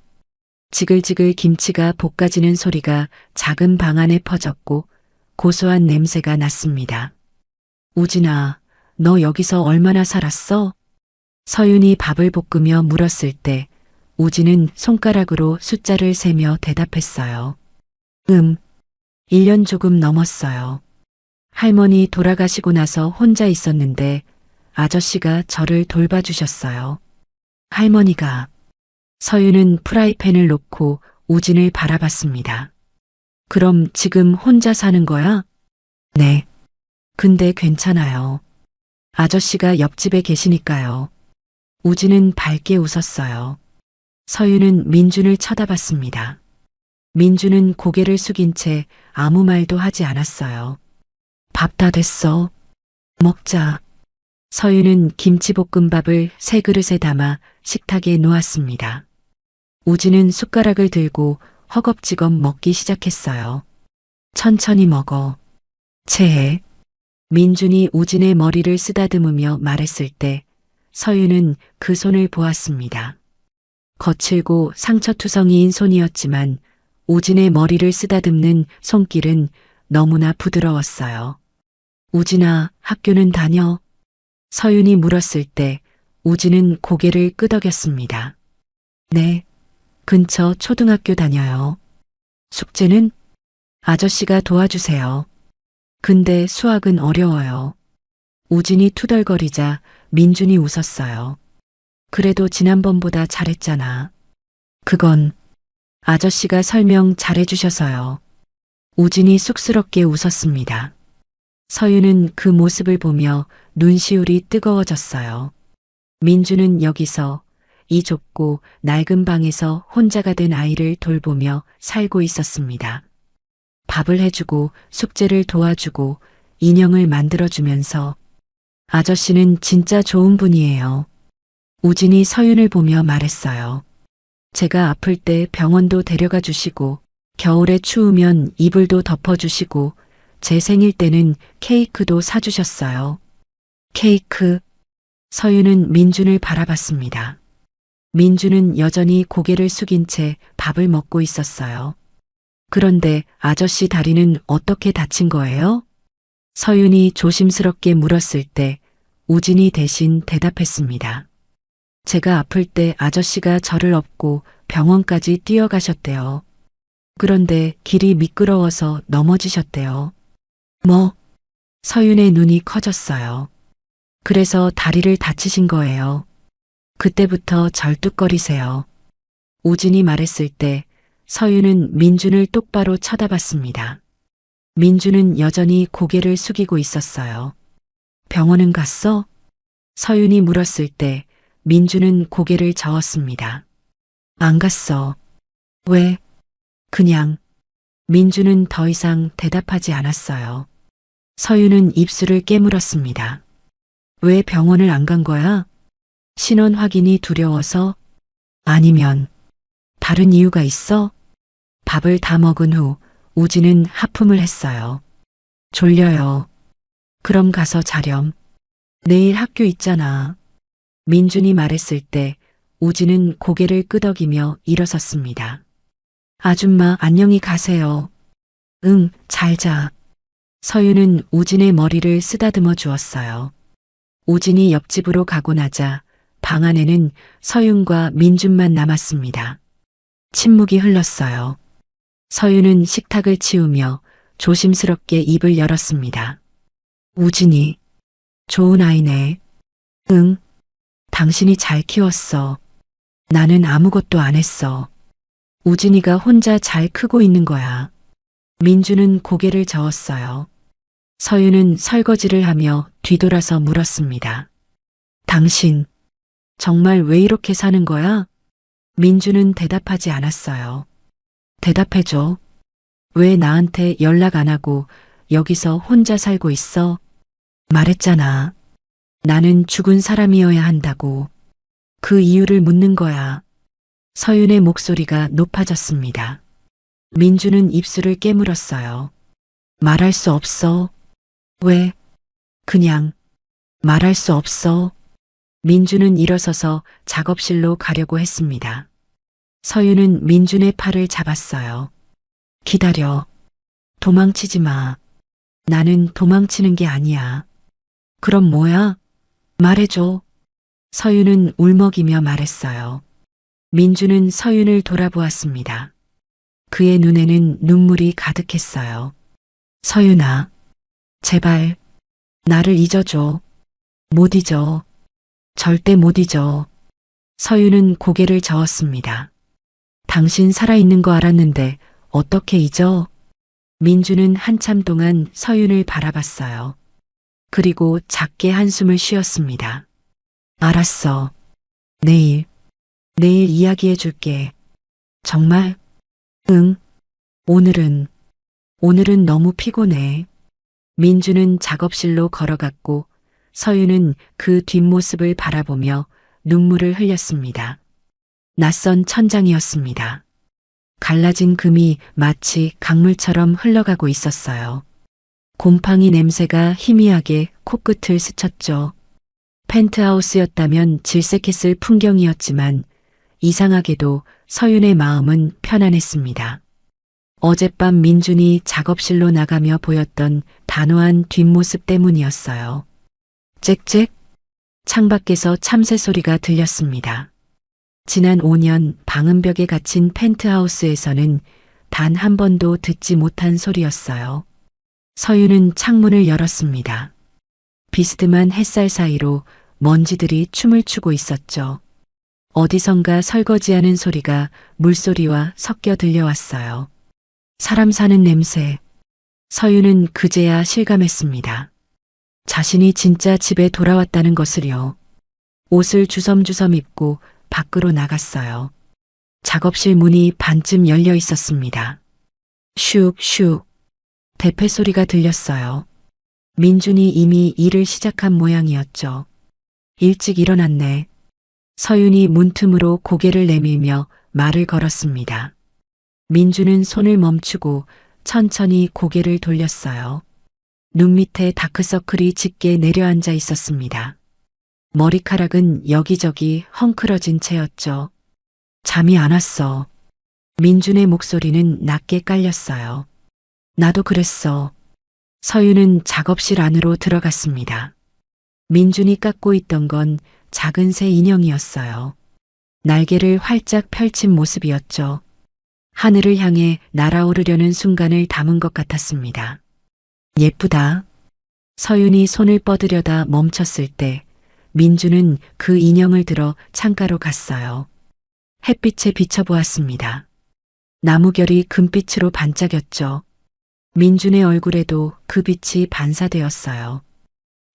지글지글 김치가 볶아지는 소리가 작은 방 안에 퍼졌고 고소한 냄새가 났습니다. 우진아, 너 여기서 얼마나 살았어? 서윤이 밥을 볶으며 물었을 때 우진은 손가락으로 숫자를 세며 대답했어요. 1년 조금 넘었어요. 할머니 돌아가시고 나서 혼자 있었는데 아저씨가 저를 돌봐주셨어요. 할머니가. 서윤은 프라이팬을 놓고 우진을 바라봤습니다. 그럼 지금 혼자 사는 거야? 네. 근데 괜찮아요. 아저씨가 옆집에 계시니까요. 우진은 밝게 웃었어요. 서윤은 민준을 쳐다봤습니다. 민준은 고개를 숙인 채 아무 말도 하지 않았어요. 밥 다 됐어. 먹자. 서윤은 김치볶음밥을 새 그릇에 담아 식탁에 놓았습니다. 우진은 숟가락을 들고 허겁지겁 먹기 시작했어요. 천천히 먹어. 체해. 민준이 우진의 머리를 쓰다듬으며 말했을 때 서윤은 그 손을 보았습니다. 거칠고 상처투성이인 손이었지만 우진의 머리를 쓰다듬는 손길은 너무나 부드러웠어요. 우진아, 학교는 다녀? 서윤이 물었을 때 우진은 고개를 끄덕였습니다. 네, 근처 초등학교 다녀요. 숙제는? 아저씨가 도와주세요. 근데 수학은 어려워요. 우진이 투덜거리자 민준이 웃었어요. 그래도 지난번보다 잘했잖아. 그건 아저씨가 설명 잘해주셔서요. 우진이 쑥스럽게 웃었습니다. 서윤은 그 모습을 보며 눈시울이 뜨거워졌어요. 민준은 여기서 이 좁고 낡은 방에서 혼자가 된 아이를 돌보며 살고 있었습니다. 밥을 해주고 숙제를 도와주고 인형을 만들어주면서 아저씨는 진짜 좋은 분이에요. 우진이 서윤을 보며 말했어요. 제가 아플 때 병원도 데려가 주시고 겨울에 추우면 이불도 덮어주시고 제 생일 때는 케이크도 사주셨어요. 케이크. 서윤은 민준을 바라봤습니다. 민준은 여전히 고개를 숙인 채 밥을 먹고 있었어요. 그런데 아저씨 다리는 어떻게 다친 거예요? 서윤이 조심스럽게 물었을 때 우진이 대신 대답했습니다. 제가 아플 때 아저씨가 저를 업고 병원까지 뛰어가셨대요. 그런데 길이 미끄러워서 넘어지셨대요. 뭐? 서윤의 눈이 커졌어요. 그래서 다리를 다치신 거예요. 그때부터 절뚝거리세요. 우진이 말했을 때 서윤은 민준을 똑바로 쳐다봤습니다. 민준은 여전히 고개를 숙이고 있었어요. 병원은 갔어? 서윤이 물었을 때 민준은 고개를 저었습니다. 안 갔어. 왜? 그냥. 민준은 더 이상 대답하지 않았어요. 서윤은 입술을 깨물었습니다. 왜 병원을 안 간 거야? 신원 확인이 두려워서? 아니면 다른 이유가 있어? 밥을 다 먹은 후 우진은 하품을 했어요. 졸려요. 그럼 가서 자렴. 내일 학교 있잖아. 민준이 말했을 때 우진은 고개를 끄덕이며 일어섰습니다. 아줌마 안녕히 가세요. 응, 잘 자. 서윤은 우진의 머리를 쓰다듬어 주었어요. 우진이 옆집으로 가고 나자 방 안에는 서윤과 민준만 남았습니다. 침묵이 흘렀어요. 서윤은 식탁을 치우며 조심스럽게 입을 열었습니다. 우진이, 좋은 아이네. 응, 당신이 잘 키웠어. 나는 아무것도 안 했어. 우진이가 혼자 잘 크고 있는 거야. 민주는 고개를 저었어요. 서윤은 설거지를 하며 뒤돌아서 물었습니다. 당신, 정말 왜 이렇게 사는 거야? 민주는 대답하지 않았어요. 대답해줘. 왜 나한테 연락 안 하고 여기서 혼자 살고 있어? 말했잖아. 나는 죽은 사람이어야 한다고. 그 이유를 묻는 거야. 서윤의 목소리가 높아졌습니다. 민주는 입술을 깨물었어요. 말할 수 없어. 왜? 그냥 말할 수 없어. 민주는 일어서서 작업실로 가려고 했습니다. 서윤은 민준의 팔을 잡았어요. 기다려. 도망치지 마. 나는 도망치는 게 아니야. 그럼 뭐야? 말해줘. 서윤은 울먹이며 말했어요. 민주는 서윤을 돌아보았습니다. 그의 눈에는 눈물이 가득했어요. 서윤아, 제발 나를 잊어줘. 못 잊어. 절대 못 잊어. 서윤은 고개를 저었습니다. 당신 살아있는 거 알았는데 어떻게 잊어? 민주는 한참 동안 서윤을 바라봤어요. 그리고 작게 한숨을 쉬었습니다. 알았어. 내일 이야기해 줄게. 정말? 응. 오늘은 너무 피곤해. 민주는 작업실로 걸어갔고 서윤은 그 뒷모습을 바라보며 눈물을 흘렸습니다. 낯선 천장이었습니다. 갈라진 금이 마치 강물처럼 흘러가고 있었어요. 곰팡이 냄새가 희미하게 코끝을 스쳤죠. 펜트하우스였다면 질색했을 풍경이었지만 이상하게도 서윤의 마음은 편안했습니다. 어젯밤 민준이 작업실로 나가며 보였던 단호한 뒷모습 때문이었어요. 짹짹 창밖에서 참새 소리가 들렸습니다. 지난 5년 방음벽에 갇힌 펜트하우스에서는 단 한 번도 듣지 못한 소리였어요. 서윤은 창문을 열었습니다. 비스듬한 햇살 사이로 먼지들이 춤을 추고 있었죠. 어디선가 설거지하는 소리가 물소리와 섞여 들려왔어요. 사람 사는 냄새. 서윤은 그제야 실감했습니다. 자신이 진짜 집에 돌아왔다는 것을요. 옷을 주섬주섬 입고 밖으로 나갔어요. 작업실 문이 반쯤 열려 있었습니다. 슉슉. 대패 소리가 들렸어요. 민준이 이미 일을 시작한 모양이었죠. 일찍 일어났네. 서윤이 문틈으로 고개를 내밀며 말을 걸었습니다. 민준은 손을 멈추고 천천히 고개를 돌렸어요. 눈 밑에 다크서클이 짙게 내려앉아 있었습니다. 머리카락은 여기저기 헝클어진 채였죠. 잠이 안 왔어. 민준의 목소리는 낮게 깔렸어요. 나도 그랬어. 서윤은 작업실 안으로 들어갔습니다. 민준이 깎고 있던 건 작은 새 인형이었어요. 날개를 활짝 펼친 모습이었죠. 하늘을 향해 날아오르려는 순간을 담은 것 같았습니다. 예쁘다. 서윤이 손을 뻗으려다 멈췄을 때 민주는 그 인형을 들어 창가로 갔어요. 햇빛에 비춰보았습니다. 나무결이 금빛으로 반짝였죠. 민준의 얼굴에도 그 빛이 반사되었어요.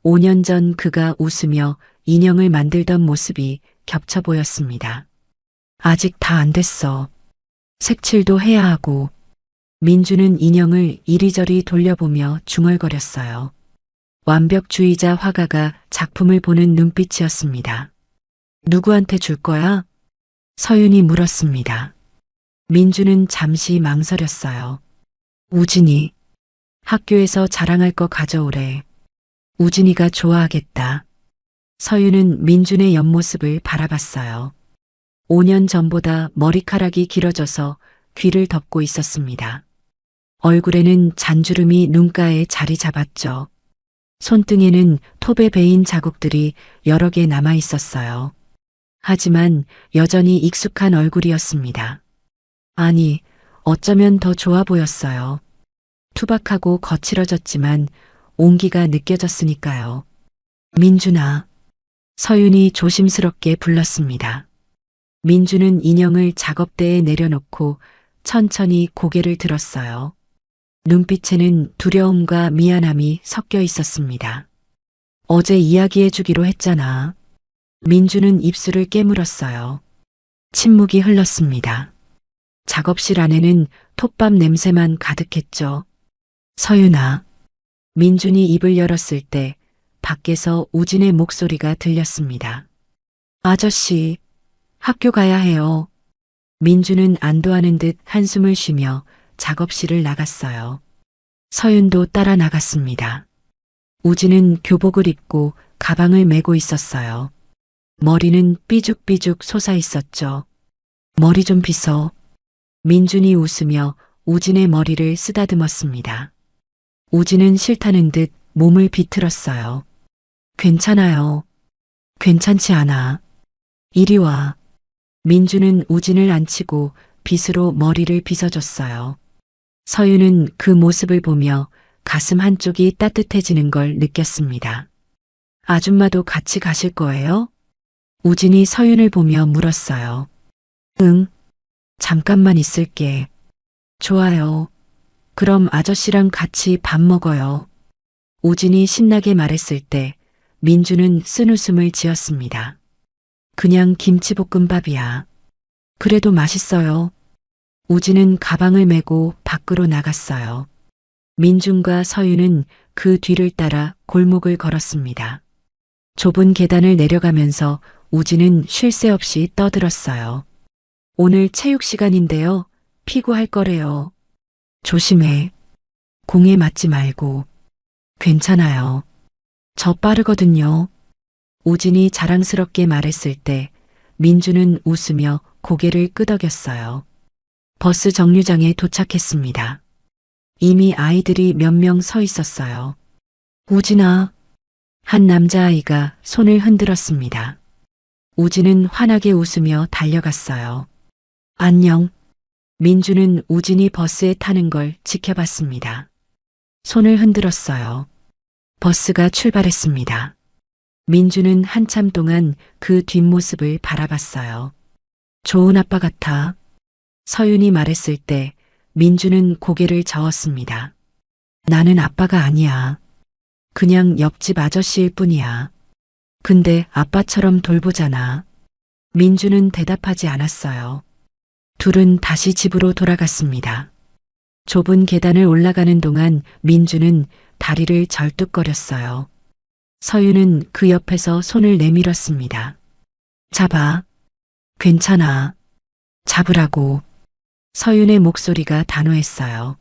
5년 전 그가 웃으며 인형을 만들던 모습이 겹쳐 보였습니다. 아직 다 안 됐어. 색칠도 해야 하고. 민주는 인형을 이리저리 돌려보며 중얼거렸어요. 완벽주의자 화가가 작품을 보는 눈빛이었습니다. 누구한테 줄 거야? 서윤이 물었습니다. 민주는 잠시 망설였어요. 우진이. 학교에서 자랑할 거 가져오래. 우진이가 좋아하겠다. 서윤은 민준의 옆모습을 바라봤어요. 5년 전보다 머리카락이 길어져서 귀를 덮고 있었습니다. 얼굴에는 잔주름이 눈가에 자리 잡았죠. 손등에는 톱에 베인 자국들이 여러 개 남아 있었어요. 하지만 여전히 익숙한 얼굴이었습니다. 아니, 어쩌면 더 좋아 보였어요. 투박하고 거칠어졌지만 온기가 느껴졌으니까요. 민준아. 서윤이 조심스럽게 불렀습니다. 민주는 인형을 작업대에 내려놓고 천천히 고개를 들었어요. 눈빛에는 두려움과 미안함이 섞여 있었습니다. 어제 이야기해 주기로 했잖아. 민주는 입술을 깨물었어요. 침묵이 흘렀습니다. 작업실 안에는 톱밥 냄새만 가득했죠. 서윤아. 민준이 입을 열었을 때 밖에서 우진의 목소리가 들렸습니다. 아저씨, 학교 가야 해요. 민주는 안도하는 듯 한숨을 쉬며 작업실을 나갔어요. 서윤도 따라 나갔습니다. 우진은 교복을 입고 가방을 메고 있었어요. 머리는 삐죽삐죽 솟아 있었죠. 머리 좀 빗어. 민준이 웃으며 우진의 머리를 쓰다듬었습니다. 우진은 싫다는 듯 몸을 비틀었어요. 괜찮아요. 괜찮지 않아. 이리 와. 민주는 우진을 앉히고 빗으로 머리를 빗어줬어요. 서윤은 그 모습을 보며 가슴 한쪽이 따뜻해지는 걸 느꼈습니다. 아줌마도 같이 가실 거예요? 우진이 서윤을 보며 물었어요. 응. 잠깐만 있을게. 좋아요. 그럼 아저씨랑 같이 밥 먹어요. 우진이 신나게 말했을 때 민주는 쓴웃음을 지었습니다. 그냥 김치볶음밥이야. 그래도 맛있어요. 우진은 가방을 메고 밖으로 나갔어요. 민준과 서윤은 그 뒤를 따라 골목을 걸었습니다. 좁은 계단을 내려가면서 우진은 쉴 새 없이 떠들었어요. 오늘 체육 시간인데요. 피구할 거래요. 조심해. 공에 맞지 말고. 괜찮아요. 저 빠르거든요. 우진이 자랑스럽게 말했을 때 민주는 웃으며 고개를 끄덕였어요. 버스 정류장에 도착했습니다. 이미 아이들이 몇 명 서 있었어요. 우진아. 한 남자아이가 손을 흔들었습니다. 우진은 환하게 웃으며 달려갔어요. 안녕. 민주는 우진이 버스에 타는 걸 지켜봤습니다. 손을 흔들었어요. 버스가 출발했습니다. 민주는 한참 동안 그 뒷모습을 바라봤어요. 좋은 아빠 같아. 서윤이 말했을 때 민주는 고개를 저었습니다. 나는 아빠가 아니야. 그냥 옆집 아저씨일 뿐이야. 근데 아빠처럼 돌보잖아. 민주는 대답하지 않았어요. 둘은 다시 집으로 돌아갔습니다. 좁은 계단을 올라가는 동안 민주는 다리를 절뚝거렸어요. 서윤은 그 옆에서 손을 내밀었습니다. 잡아. 괜찮아. 잡으라고. 서윤의 목소리가 단호했어요.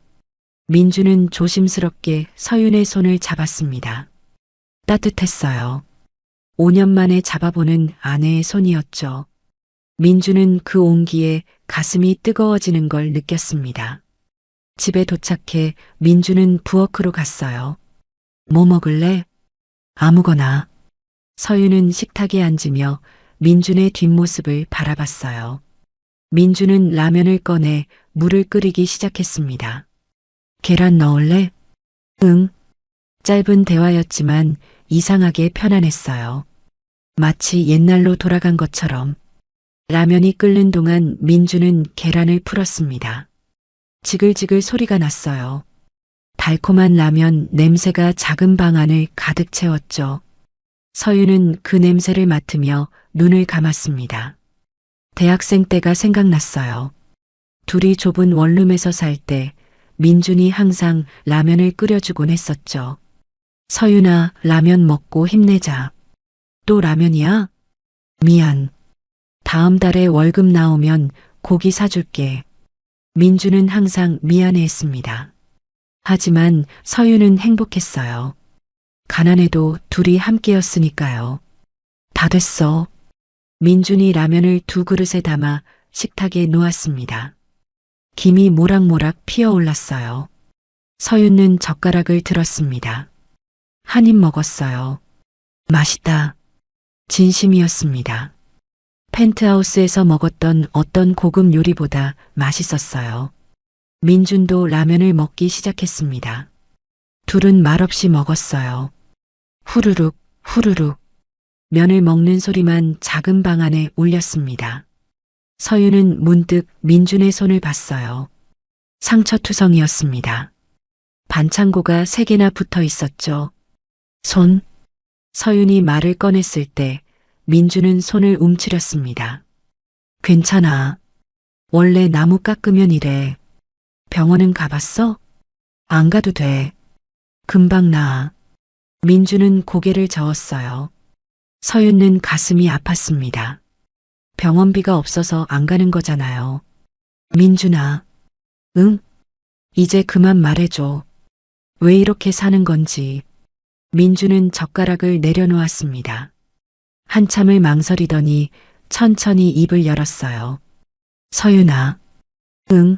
민주는 조심스럽게 서윤의 손을 잡았습니다. 따뜻했어요. 5년 만에 잡아보는 아내의 손이었죠. 민주는 그 온기에 가슴이 뜨거워지는 걸 느꼈습니다. 집에 도착해 민주는 부엌으로 갔어요. 뭐 먹을래? 아무거나. 서윤은 식탁에 앉으며 민준의 뒷모습을 바라봤어요. 민준은 라면을 꺼내 물을 끓이기 시작했습니다. 계란 넣을래? 응. 짧은 대화였지만 이상하게 편안했어요. 마치 옛날로 돌아간 것처럼. 라면이 끓는 동안 민준은 계란을 풀었습니다. 지글지글 소리가 났어요. 달콤한 라면 냄새가 작은 방 안을 가득 채웠죠. 서윤은 그 냄새를 맡으며 눈을 감았습니다. 대학생 때가 생각났어요. 둘이 좁은 원룸에서 살 때 민준이 항상 라면을 끓여주곤 했었죠. 서윤아, 라면 먹고 힘내자. 또 라면이야? 미안. 다음 달에 월급 나오면 고기 사줄게. 민준은 항상 미안해했습니다. 하지만 서윤은 행복했어요. 가난해도 둘이 함께였으니까요. 다 됐어. 민준이 라면을 두 그릇에 담아 식탁에 놓았습니다. 김이 모락모락 피어올랐어요. 서윤은 젓가락을 들었습니다. 한 입 먹었어요. 맛있다. 진심이었습니다. 펜트하우스에서 먹었던 어떤 고급 요리보다 맛있었어요. 민준도 라면을 먹기 시작했습니다. 둘은 말없이 먹었어요. 후루룩, 후루룩. 면을 먹는 소리만 작은 방 안에 울렸습니다. 서윤은 문득 민준의 손을 봤어요. 상처투성이었습니다. 반창고가 3개나 붙어 있었죠. 손. 서윤이 말을 꺼냈을 때 민준은 손을 움츠렸습니다. 괜찮아. 원래 나무 깎으면 이래. 병원은 가봤어? 안 가도 돼. 금방 나아. 민준은 고개를 저었어요. 서윤은 가슴이 아팠습니다. 병원비가 없어서 안 가는 거잖아요. 민준아. 응? 이제 그만 말해줘. 왜 이렇게 사는 건지. 민준은 젓가락을 내려놓았습니다. 한참을 망설이더니 천천히 입을 열었어요. 서윤아. 응?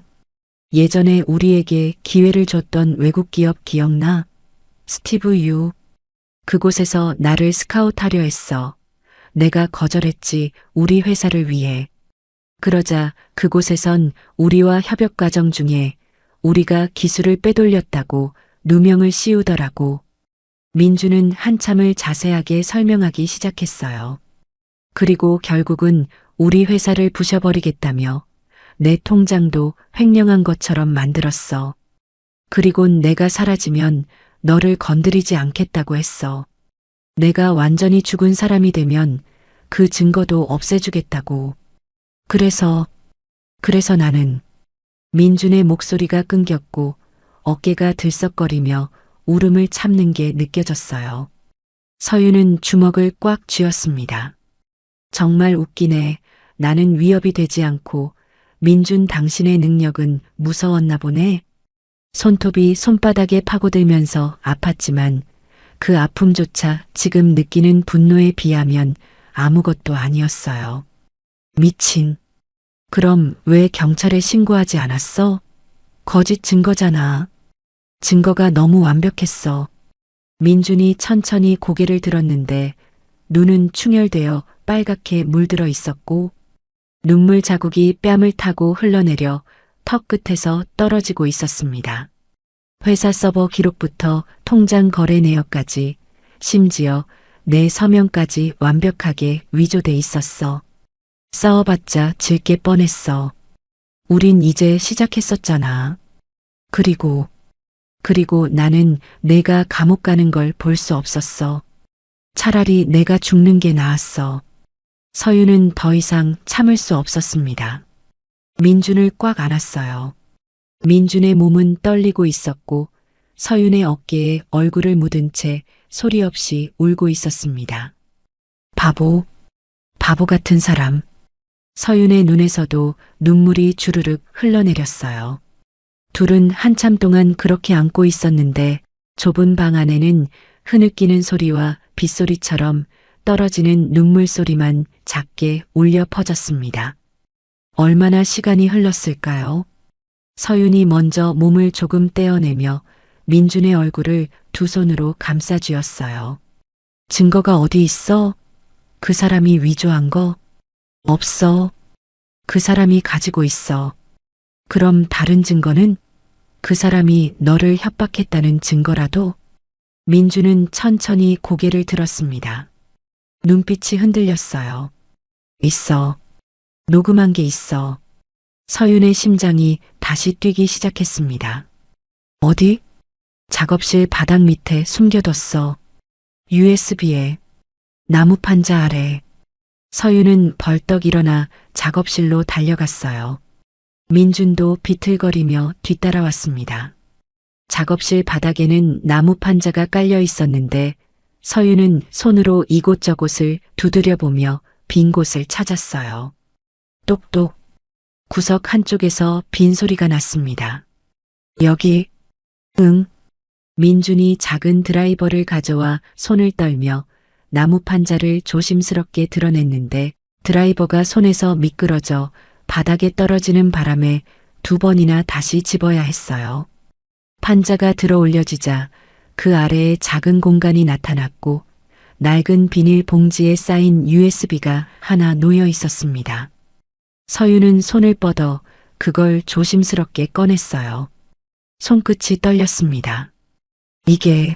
예전에 우리에게 기회를 줬던 외국 기업 기억나? 스티브 유. 그곳에서 나를 스카웃하려 했어. 내가 거절했지, 우리 회사를 위해. 그러자 그곳에선 우리와 협업 과정 중에 우리가 기술을 빼돌렸다고 누명을 씌우더라고. 민주는 한참을 자세하게 설명하기 시작했어요. 그리고 결국은 우리 회사를 부셔버리겠다며 내 통장도 횡령한 것처럼 만들었어. 그리곤 내가 사라지면 너를 건드리지 않겠다고 했어. 내가 완전히 죽은 사람이 되면 그 증거도 없애주겠다고. 그래서 나는. 민준의 목소리가 끊겼고 어깨가 들썩거리며 울음을 참는 게 느껴졌어요. 서윤은 주먹을 꽉 쥐었습니다. 정말 웃기네. 나는 위협이 되지 않고 민준 당신의 능력은 무서웠나 보네. 손톱이 손바닥에 파고들면서 아팠지만 그 아픔조차 지금 느끼는 분노에 비하면 아무것도 아니었어요. 미친. 그럼 왜 경찰에 신고하지 않았어? 거짓 증거잖아. 증거가 너무 완벽했어. 민준이 천천히 고개를 들었는데 눈은 충혈되어 빨갛게 물들어 있었고 눈물 자국이 뺨을 타고 흘러내려 턱 끝에서 떨어지고 있었습니다. 회사 서버 기록부터 통장 거래 내역까지 심지어 내 서명까지 완벽하게 위조돼 있었어. 싸워봤자 질 게 뻔했어. 우린 이제 시작했었잖아. 그리고 나는 내가 감옥 가는 걸 볼 수 없었어. 차라리 내가 죽는 게 나았어. 서윤은 더 이상 참을 수 없었습니다. 민준을 꽉 안았어요. 민준의 몸은 떨리고 있었고 서윤의 어깨에 얼굴을 묻은 채 소리 없이 울고 있었습니다. 바보 같은 사람. 서윤의 눈에서도 눈물이 주르륵 흘러내렸어요. 둘은 한참 동안 그렇게 안고 있었는데 좁은 방 안에는 흐느끼는 소리와 빗소리처럼 떨어지는 눈물 소리만 작게 울려 퍼졌습니다. 얼마나 시간이 흘렀을까요? 서윤이 먼저 몸을 조금 떼어내며 민준의 얼굴을 두 손으로 감싸 쥐었어요. 증거가 어디 있어? 그 사람이 위조한 거? 없어. 그 사람이 가지고 있어. 그럼 다른 증거는? 그 사람이 너를 협박했다는 증거라도? 민주는 천천히 고개를 들었습니다. 눈빛이 흔들렸어요. 있어. 녹음한 게 있어. 서윤의 심장이 다시 뛰기 시작했습니다. 어디? 작업실 바닥 밑에 숨겨뒀어. USB에. 나무 판자 아래. 서윤은 벌떡 일어나 작업실로 달려갔어요. 민준도 비틀거리며 뒤따라왔습니다. 작업실 바닥에는 나무 판자가 깔려 있었는데 서윤은 손으로 이곳저곳을 두드려보며 빈 곳을 찾았어요. 똑똑. 구석 한쪽에서 빈 소리가 났습니다. 여기. 응. 민준이 작은 드라이버를 가져와 손을 떨며 나무 판자를 조심스럽게 드러냈는데 드라이버가 손에서 미끄러져 바닥에 떨어지는 바람에 2번이나 다시 집어야 했어요. 판자가 들어 올려지자 그 아래에 작은 공간이 나타났고 낡은 비닐 봉지에 쌓인 USB가 하나 놓여 있었습니다. 서윤은 손을 뻗어 그걸 조심스럽게 꺼냈어요. 손끝이 떨렸습니다. 이게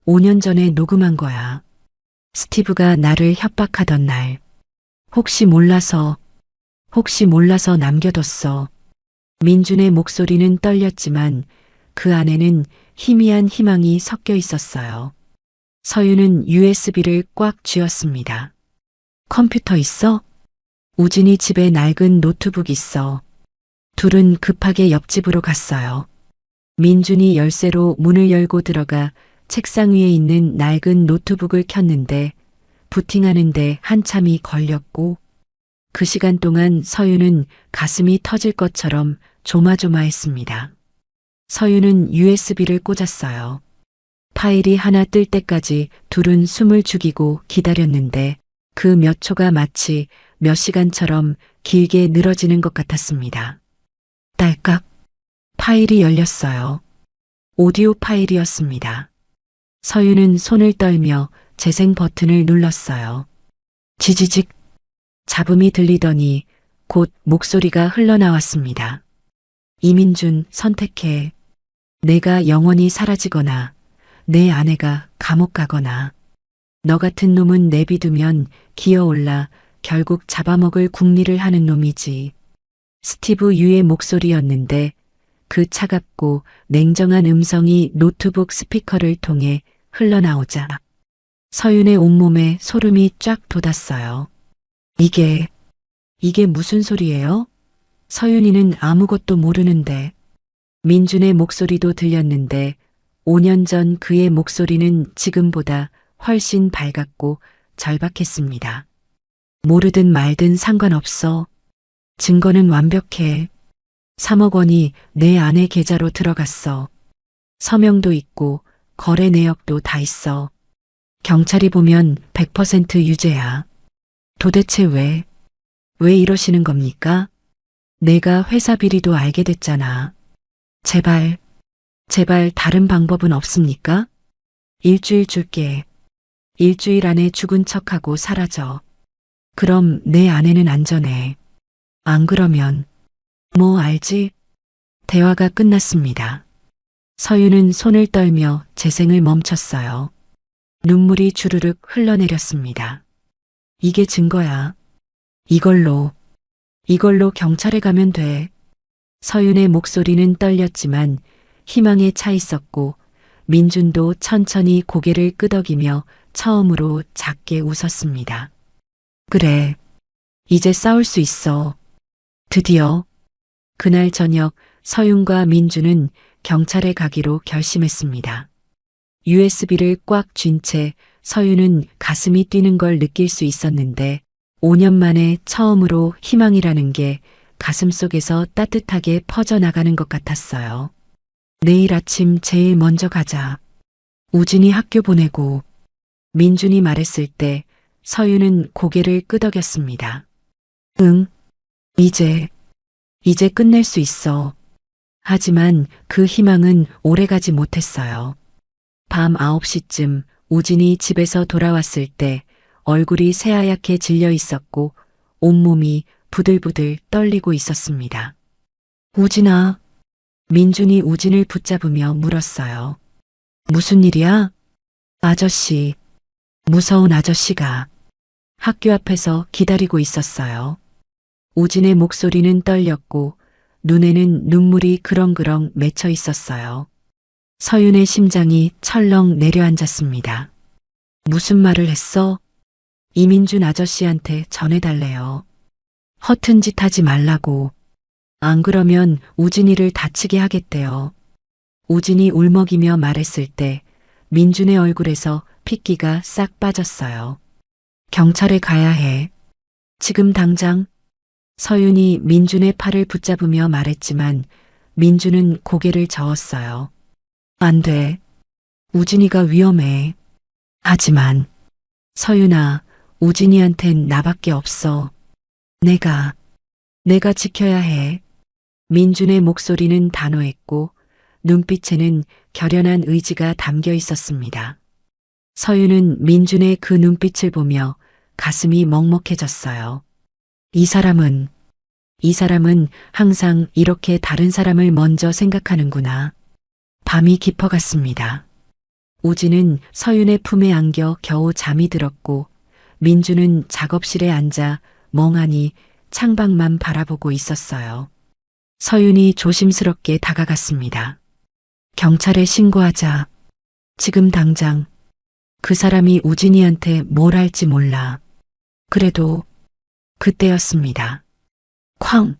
5년 전에 녹음한 거야. 스티브가 나를 협박하던 날. 혹시 몰라서 남겨뒀어. 민준의 목소리는 떨렸지만 그 안에는 희미한 희망이 섞여 있었어요. 서윤은 USB를 꽉 쥐었습니다. 컴퓨터 있어? 우진이 집에 낡은 노트북 있어. 둘은 급하게 옆집으로 갔어요. 민준이 열쇠로 문을 열고 들어가 책상 위에 있는 낡은 노트북을 켰는데 부팅하는데 한참이 걸렸고 그 시간 동안 서윤은 가슴이 터질 것처럼 조마조마했습니다. 서윤은 USB를 꽂았어요. 파일이 하나 뜰 때까지 둘은 숨을 죽이고 기다렸는데 그 몇 초가 마치 몇 시간처럼 길게 늘어지는 것 같았습니다. 딸깍. 파일이 열렸어요. 오디오 파일이었습니다. 서윤은 손을 떨며 재생 버튼을 눌렀어요. 지지직. 잡음이 들리더니 곧 목소리가 흘러나왔습니다. 이민준, 선택해. 내가 영원히 사라지거나 내 아내가 감옥 가거나 너 같은 놈은 내비두면 기어올라 결국 잡아먹을 궁리를 하는 놈이지. 스티브 유의 목소리였는데 그 차갑고 냉정한 음성이 노트북 스피커를 통해 흘러나오자 서윤의 온몸에 소름이 쫙 돋았어요. 이게 무슨 소리예요? 서윤이는 아무것도 모르는데. 민준의 목소리도 들렸는데 5년 전 그의 목소리는 지금보다 훨씬 밝았고 절박했습니다. 모르든 말든 상관없어. 증거는 완벽해. 3억 원이 내 아내 계좌로 들어갔어. 서명도 있고 거래 내역도 다 있어. 경찰이 보면 100% 유죄야. 도대체 왜 이러시는 겁니까? 내가 회사 비리도 알게 됐잖아. 제발 다른 방법은 없습니까? 일주일 줄게. 일주일 안에 죽은 척하고 사라져. 그럼 내 아내는 안전해. 안 그러면 뭐 알지? 대화가 끝났습니다. 서윤은 손을 떨며 재생을 멈췄어요. 눈물이 주르륵 흘러내렸습니다. 이게 증거야. 이걸로 경찰에 가면 돼. 서윤의 목소리는 떨렸지만 희망에 차 있었고 민준도 천천히 고개를 끄덕이며 처음으로 작게 웃었습니다. 그래, 이제 싸울 수 있어. 드디어. 그날 저녁 서윤과 민준은 경찰에 가기로 결심했습니다. USB를 꽉 쥔 채 서윤은 가슴이 뛰는 걸 느낄 수 있었는데 5년 만에 처음으로 희망이라는 게 가슴속에서 따뜻하게 퍼져나가는 것 같았어요. 내일 아침 제일 먼저 가자. 우진이 학교 보내고. 민준이 말했을 때 서윤은 고개를 끄덕였습니다. 응, 이제 끝낼 수 있어. 하지만 그 희망은 오래가지 못했어요. 밤 9시쯤 우진이 집에서 돌아왔을 때 얼굴이 새하얗게 질려 있었고 온몸이 부들부들 떨리고 있었습니다. 우진아, 민준이 우진을 붙잡으며 물었어요. 무슨 일이야? 아저씨, 무서운 아저씨가 학교 앞에서 기다리고 있었어요. 우진의 목소리는 떨렸고 눈에는 눈물이 그렁그렁 맺혀 있었어요. 서윤의 심장이 철렁 내려앉았습니다. 무슨 말을 했어? 이민준 아저씨한테 전해달래요. 허튼 짓 하지 말라고. 안 그러면 우진이를 다치게 하겠대요. 우진이 울먹이며 말했을 때 민준의 얼굴에서 핏기가 싹 빠졌어요. 경찰에 가야 해. 지금 당장. 서윤이 민준의 팔을 붙잡으며 말했지만 민준은 고개를 저었어요. 안 돼. 우진이가 위험해. 하지만 서윤아, 우진이한텐 나밖에 없어. 내가 지켜야 해. 민준의 목소리는 단호했고 눈빛에는 결연한 의지가 담겨 있었습니다. 서윤은 민준의 그 눈빛을 보며 가슴이 먹먹해졌어요. 이 사람은 항상 이렇게 다른 사람을 먼저 생각하는구나. 밤이 깊어갔습니다. 우진은 서윤의 품에 안겨 겨우 잠이 들었고 민준은 작업실에 앉아 멍하니 창밖만 바라보고 있었어요. 서윤이 조심스럽게 다가갔습니다. 경찰에 신고하자. 지금 당장. 그 사람이 우진이한테 뭘 할지 몰라. 그래도 그때였습니다. 쾅!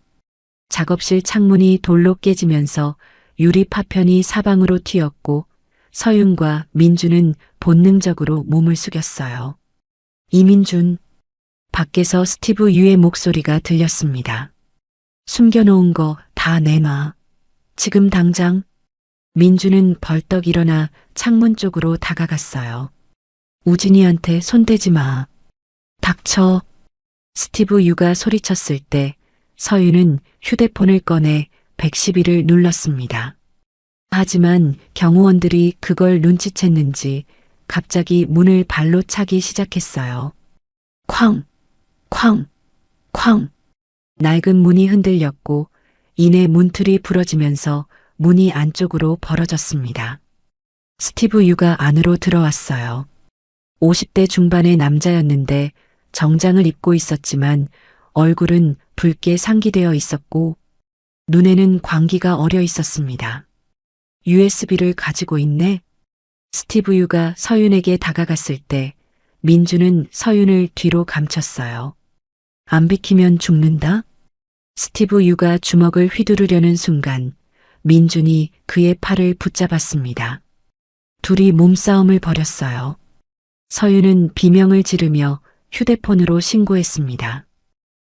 작업실 창문이 돌로 깨지면서 유리 파편이 사방으로 튀었고 서윤과 민준은 본능적으로 몸을 숙였어요. 이민준. 밖에서 스티브 유의 목소리가 들렸습니다. 숨겨놓은 거 다 내놔. 지금 당장. 민준은 벌떡 일어나 창문 쪽으로 다가갔어요. 우진이한테 손대지 마. 닥쳐. 스티브 유가 소리쳤을 때 서윤은 휴대폰을 꺼내 112를 눌렀습니다. 하지만 경호원들이 그걸 눈치챘는지 갑자기 문을 발로 차기 시작했어요. 쾅! 쾅! 쾅! 낡은 문이 흔들렸고 이내 문틀이 부러지면서 문이 안쪽으로 벌어졌습니다. 스티브 유가 안으로 들어왔어요. 50대 중반의 남자였는데 정장을 입고 있었지만 얼굴은 붉게 상기되어 있었고 눈에는 광기가 어려 있었습니다. USB를 가지고 있네? 스티브 유가 서윤에게 다가갔을 때 민준은 서윤을 뒤로 감췄어요. 안 비키면 죽는다? 스티브 유가 주먹을 휘두르려는 순간 민준이 그의 팔을 붙잡았습니다. 둘이 몸싸움을 벌였어요. 서윤은 비명을 지르며 휴대폰으로 신고했습니다.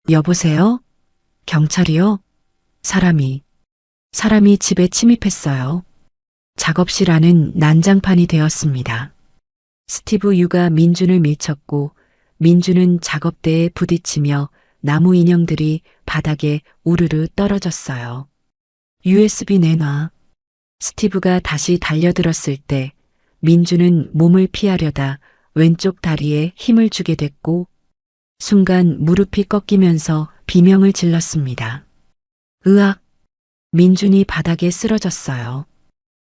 여보세요? 경찰이요? 사람이 집에 침입했어요. 작업실 안은 난장판이 되었습니다. 스티브 유가 민준을 밀쳤고 민준은 작업대에 부딪히며 나무 인형들이 바닥에 우르르 떨어졌어요. USB 내놔. 스티브가 다시 달려들었을 때 민준은 몸을 피하려다 왼쪽 다리에 힘을 주게 됐고 순간 무릎이 꺾이면서 비명을 질렀습니다. 으악! 민준이 바닥에 쓰러졌어요.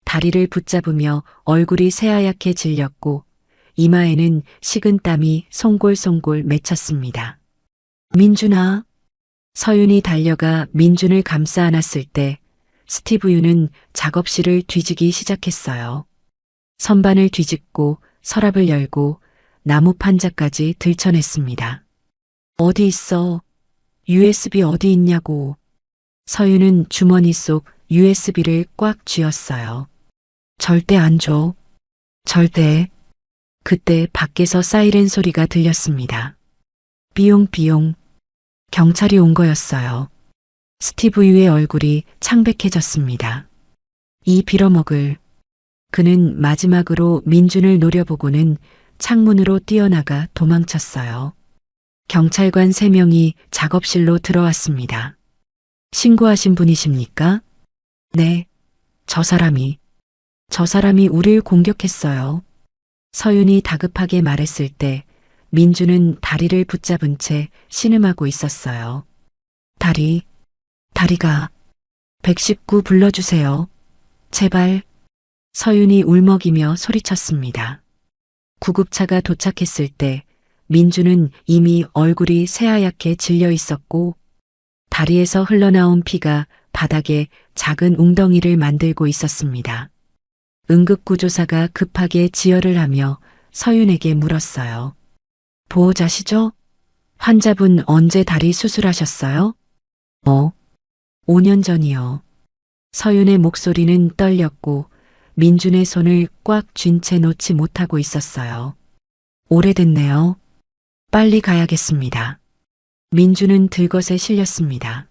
다리를 붙잡으며 얼굴이 새하얗게 질렸고 이마에는 식은 땀이 송골송골 맺혔습니다. 민준아. 서윤이 달려가 민준을 감싸 안았을 때 스티브 유는 작업실을 뒤지기 시작했어요. 선반을 뒤집고 서랍을 열고 나무 판자까지 들춰냈습니다. 어디 있어? USB 어디 있냐고. 서윤은 주머니 속 USB를 꽉 쥐었어요. 절대 안 줘. 절대. 그때 밖에서 사이렌 소리가 들렸습니다. 비용. 경찰이 온 거였어요. 스티브 유의 얼굴이 창백해졌습니다. 이 빌어먹을. 그는 마지막으로 민준을 노려보고는 창문으로 뛰어나가 도망쳤어요. 경찰관 3명이 작업실로 들어왔습니다. 신고하신 분이십니까? 네. 저 사람이 우릴 공격했어요. 서윤이 다급하게 말했을 때 민주는 다리를 붙잡은 채 신음하고 있었어요. 다리가 119 불러주세요. 제발. 서윤이 울먹이며 소리쳤습니다. 구급차가 도착했을 때 민주는 이미 얼굴이 새하얗게 질려 있었고 다리에서 흘러나온 피가 바닥에 작은 웅덩이를 만들고 있었습니다. 응급구조사가 급하게 지혈을 하며 서윤에게 물었어요. 보호자시죠? 환자분 언제 다리 수술하셨어요? 5년 전이요. 서윤의 목소리는 떨렸고 민준의 손을 꽉 쥔 채 놓지 못하고 있었어요. 오래됐네요. 빨리 가야겠습니다. 민주는 들것에 실렸습니다.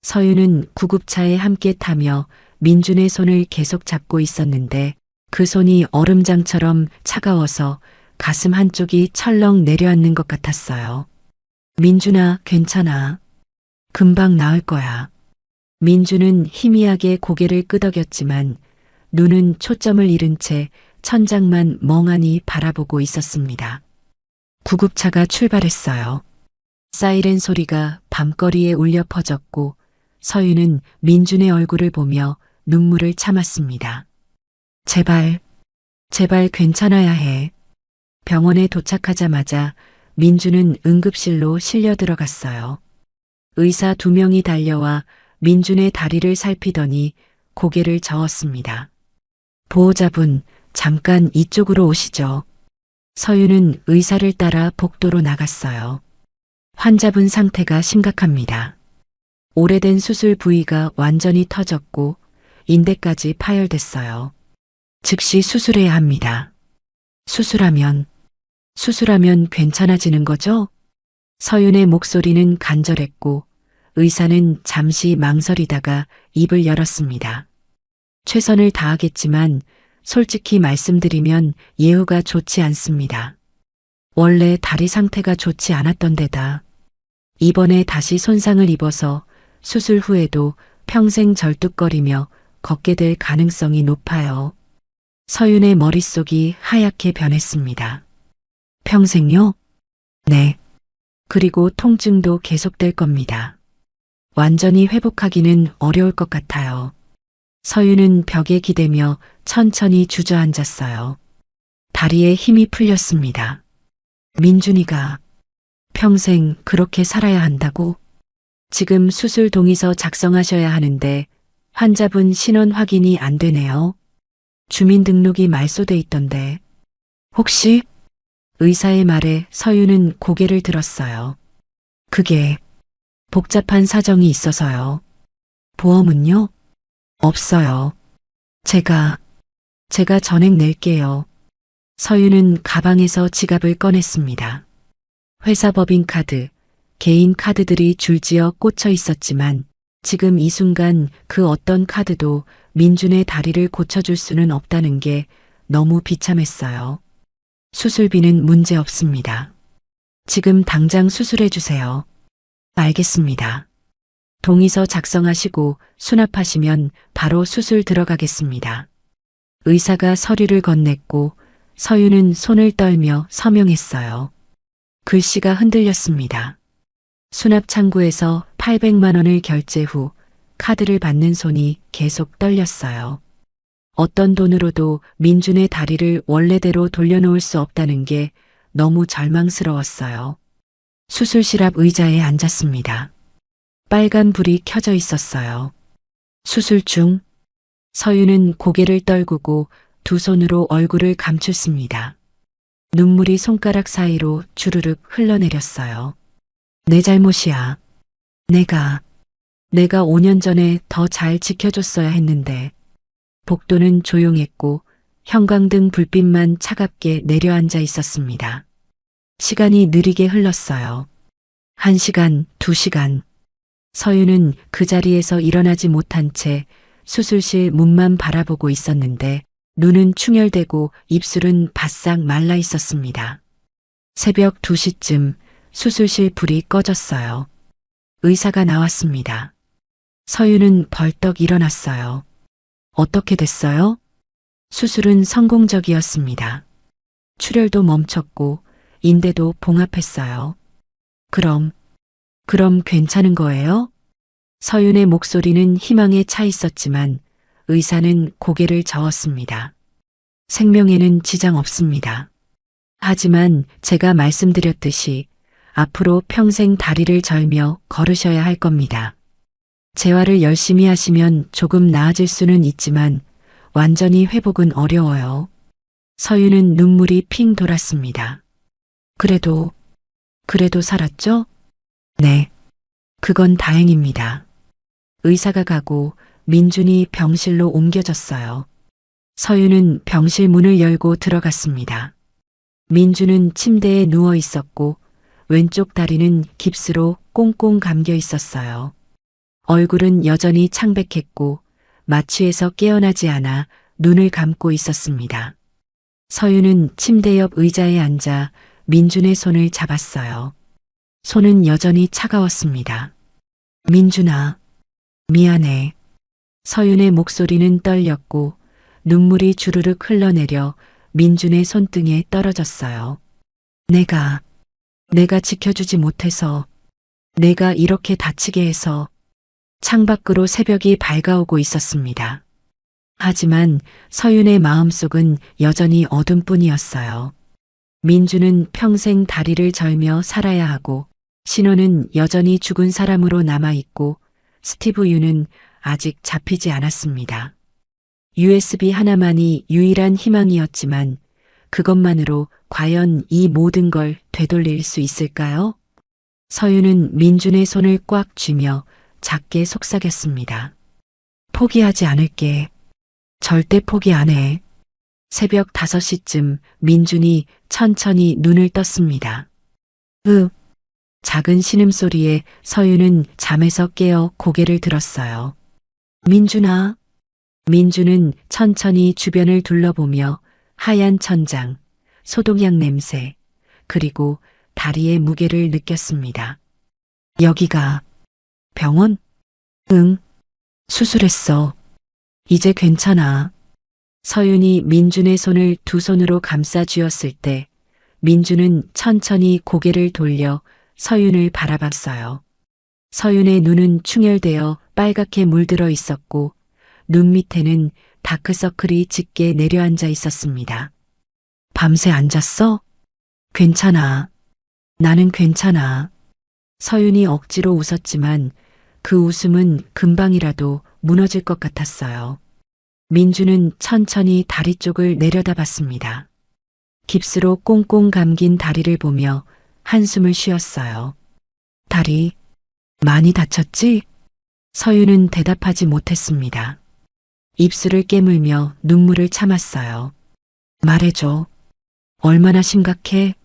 서윤은 구급차에 함께 타며 민준의 손을 계속 잡고 있었는데 그 손이 얼음장처럼 차가워서 가슴 한쪽이 철렁 내려앉는 것 같았어요. 민준아, 괜찮아. 금방 나을 거야. 민준은 희미하게 고개를 끄덕였지만 눈은 초점을 잃은 채 천장만 멍하니 바라보고 있었습니다. 구급차가 출발했어요. 사이렌 소리가 밤거리에 울려 퍼졌고 서윤은 민준의 얼굴을 보며 눈물을 참았습니다. 제발 괜찮아야 해. 병원에 도착하자마자 민준은 응급실로 실려 들어갔어요. 의사 2명이 달려와 민준의 다리를 살피더니 고개를 저었습니다. 보호자분, 잠깐 이쪽으로 오시죠. 서윤은 의사를 따라 복도로 나갔어요. 환자분 상태가 심각합니다. 오래된 수술 부위가 완전히 터졌고 인대까지 파열됐어요. 즉시 수술해야 합니다. 수술하면 괜찮아지는 거죠? 서윤의 목소리는 간절했고 의사는 잠시 망설이다가 입을 열었습니다. 최선을 다하겠지만 솔직히 말씀드리면 예후가 좋지 않습니다. 원래 다리 상태가 좋지 않았던 데다 이번에 다시 손상을 입어서 수술 후에도 평생 절뚝거리며 걷게 될 가능성이 높아요. 서윤의 머릿속이 하얗게 변했습니다. 평생요? 네. 그리고 통증도 계속될 겁니다. 완전히 회복하기는 어려울 것 같아요. 서윤은 벽에 기대며 천천히 주저앉았어요. 다리에 힘이 풀렸습니다. 민준이가 평생 그렇게 살아야 한다고? 지금 수술 동의서 작성하셔야 하는데 환자분 신원 확인이 안 되네요. 주민등록이 말소돼 있던데. 혹시? 의사의 말에 서윤은 고개를 들었어요. 그게 복잡한 사정이 있어서요. 보험은요? 없어요. 제가 전액 낼게요. 서윤은 가방에서 지갑을 꺼냈습니다. 회사 법인카드, 개인 카드들이 줄지어 꽂혀 있었지만 지금 이 순간 그 어떤 카드도 민준의 다리를 고쳐줄 수는 없다는 게 너무 비참했어요. 수술비는 문제 없습니다. 지금 당장 수술해 주세요. 알겠습니다. 동의서 작성하시고 수납하시면 바로 수술 들어가겠습니다. 의사가 서류를 건넸고 서윤은 손을 떨며 서명했어요. 글씨가 흔들렸습니다. 수납 창구에서 800만 원을 결제 후 카드를 받는 손이 계속 떨렸어요. 어떤 돈으로도 민준의 다리를 원래대로 돌려놓을 수 없다는 게 너무 절망스러웠어요. 수술실 앞 의자에 앉았습니다. 빨간 불이 켜져 있었어요. 수술 중. 서윤은 고개를 떨구고 두 손으로 얼굴을 감췄습니다. 눈물이 손가락 사이로 주르륵 흘러내렸어요. 내 잘못이야. 내가 5년 전에 더 잘 지켜줬어야 했는데. 복도는 조용했고 형광등 불빛만 차갑게 내려앉아 있었습니다. 시간이 느리게 흘렀어요. 1시간, 2시간. 서윤은 그 자리에서 일어나지 못한 채 수술실 문만 바라보고 있었는데 눈은 충혈되고 입술은 바싹 말라 있었습니다. 새벽 2시쯤 수술실 불이 꺼졌어요. 의사가 나왔습니다. 서윤은 벌떡 일어났어요. 어떻게 됐어요? 수술은 성공적이었습니다. 출혈도 멈췄고 인대도 봉합했어요. 그럼 괜찮은 거예요? 서윤의 목소리는 희망에 차 있었지만 의사는 고개를 저었습니다. 생명에는 지장 없습니다. 하지만 제가 말씀드렸듯이 앞으로 평생 다리를 절며 걸으셔야 할 겁니다. 재활을 열심히 하시면 조금 나아질 수는 있지만 완전히 회복은 어려워요. 서윤은 눈물이 핑 돌았습니다. 그래도 살았죠? 네. 그건 다행입니다. 의사가 가고 민준이 병실로 옮겨졌어요. 서윤은 병실 문을 열고 들어갔습니다. 민준은 침대에 누워 있었고 왼쪽 다리는 깁스로 꽁꽁 감겨 있었어요. 얼굴은 여전히 창백했고 마취에서 깨어나지 않아 눈을 감고 있었습니다. 서윤은 침대 옆 의자에 앉아 민준의 손을 잡았어요. 손은 여전히 차가웠습니다. 민준아, 미안해. 서윤의 목소리는 떨렸고 눈물이 주르륵 흘러내려 민준의 손등에 떨어졌어요. 내가 지켜주지 못해서, 내가 이렇게 다치게 해서. 창밖으로 새벽이 밝아오고 있었습니다. 하지만 서윤의 마음속은 여전히 어둠뿐이었어요. 민준은 평생 다리를 절며 살아야 하고 신호는 여전히 죽은 사람으로 남아있고 스티브 유는 아직 잡히지 않았습니다. USB 하나만이 유일한 희망이었지만 그것만으로 과연 이 모든 걸 되돌릴 수 있을까요? 서윤은 민준의 손을 꽉 쥐며 작게 속삭였습니다. 포기하지 않을게. 절대 포기 안 해. 새벽 5시쯤 민준이 천천히 눈을 떴습니다. 작은 신음소리에 서윤은 잠에서 깨어 고개를 들었어요. 민준아. 민준은 천천히 주변을 둘러보며 하얀 천장, 소독약 냄새, 그리고 다리의 무게를 느꼈습니다. 여기가 병원? 응. 수술했어. 이제 괜찮아. 서윤이 민준의 손을 두 손으로 감싸 쥐었을 때 민준은 천천히 고개를 돌려 서윤을 바라봤어요. 서윤의 눈은 충혈되어 빨갛게 물들어 있었고 눈 밑에는 다크서클이 짙게 내려앉아 있었습니다. 밤새 안 잤어? 괜찮아. 나는 괜찮아. 서윤이 억지로 웃었지만 그 웃음은 금방이라도 무너질 것 같았어요. 민준은 천천히 다리 쪽을 내려다봤습니다. 깁스로 꽁꽁 감긴 다리를 보며 한숨을 쉬었어요. 다리, 많이 다쳤지? 서윤은 대답하지 못했습니다. 입술을 깨물며 눈물을 참았어요. 말해줘. 얼마나 심각해?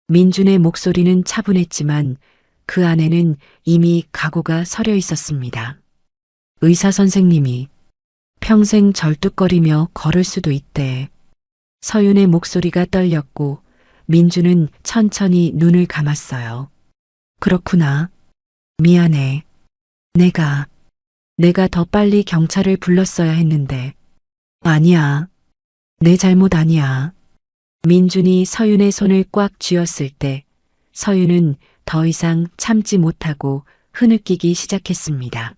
민준의 목소리는 차분했지만 그 안에는 이미 각오가 서려 있었습니다. 의사 선생님이 평생 절뚝거리며 걸을 수도 있대. 서윤의 목소리가 떨렸고 민준은 천천히 눈을 감았어요. 그렇구나. 미안해. 내가 더 빨리 경찰을 불렀어야 했는데. 아니야. 내 잘못 아니야. 민준이 서윤의 손을 꽉 쥐었을 때 서윤은 더 이상 참지 못하고 흐느끼기 시작했습니다.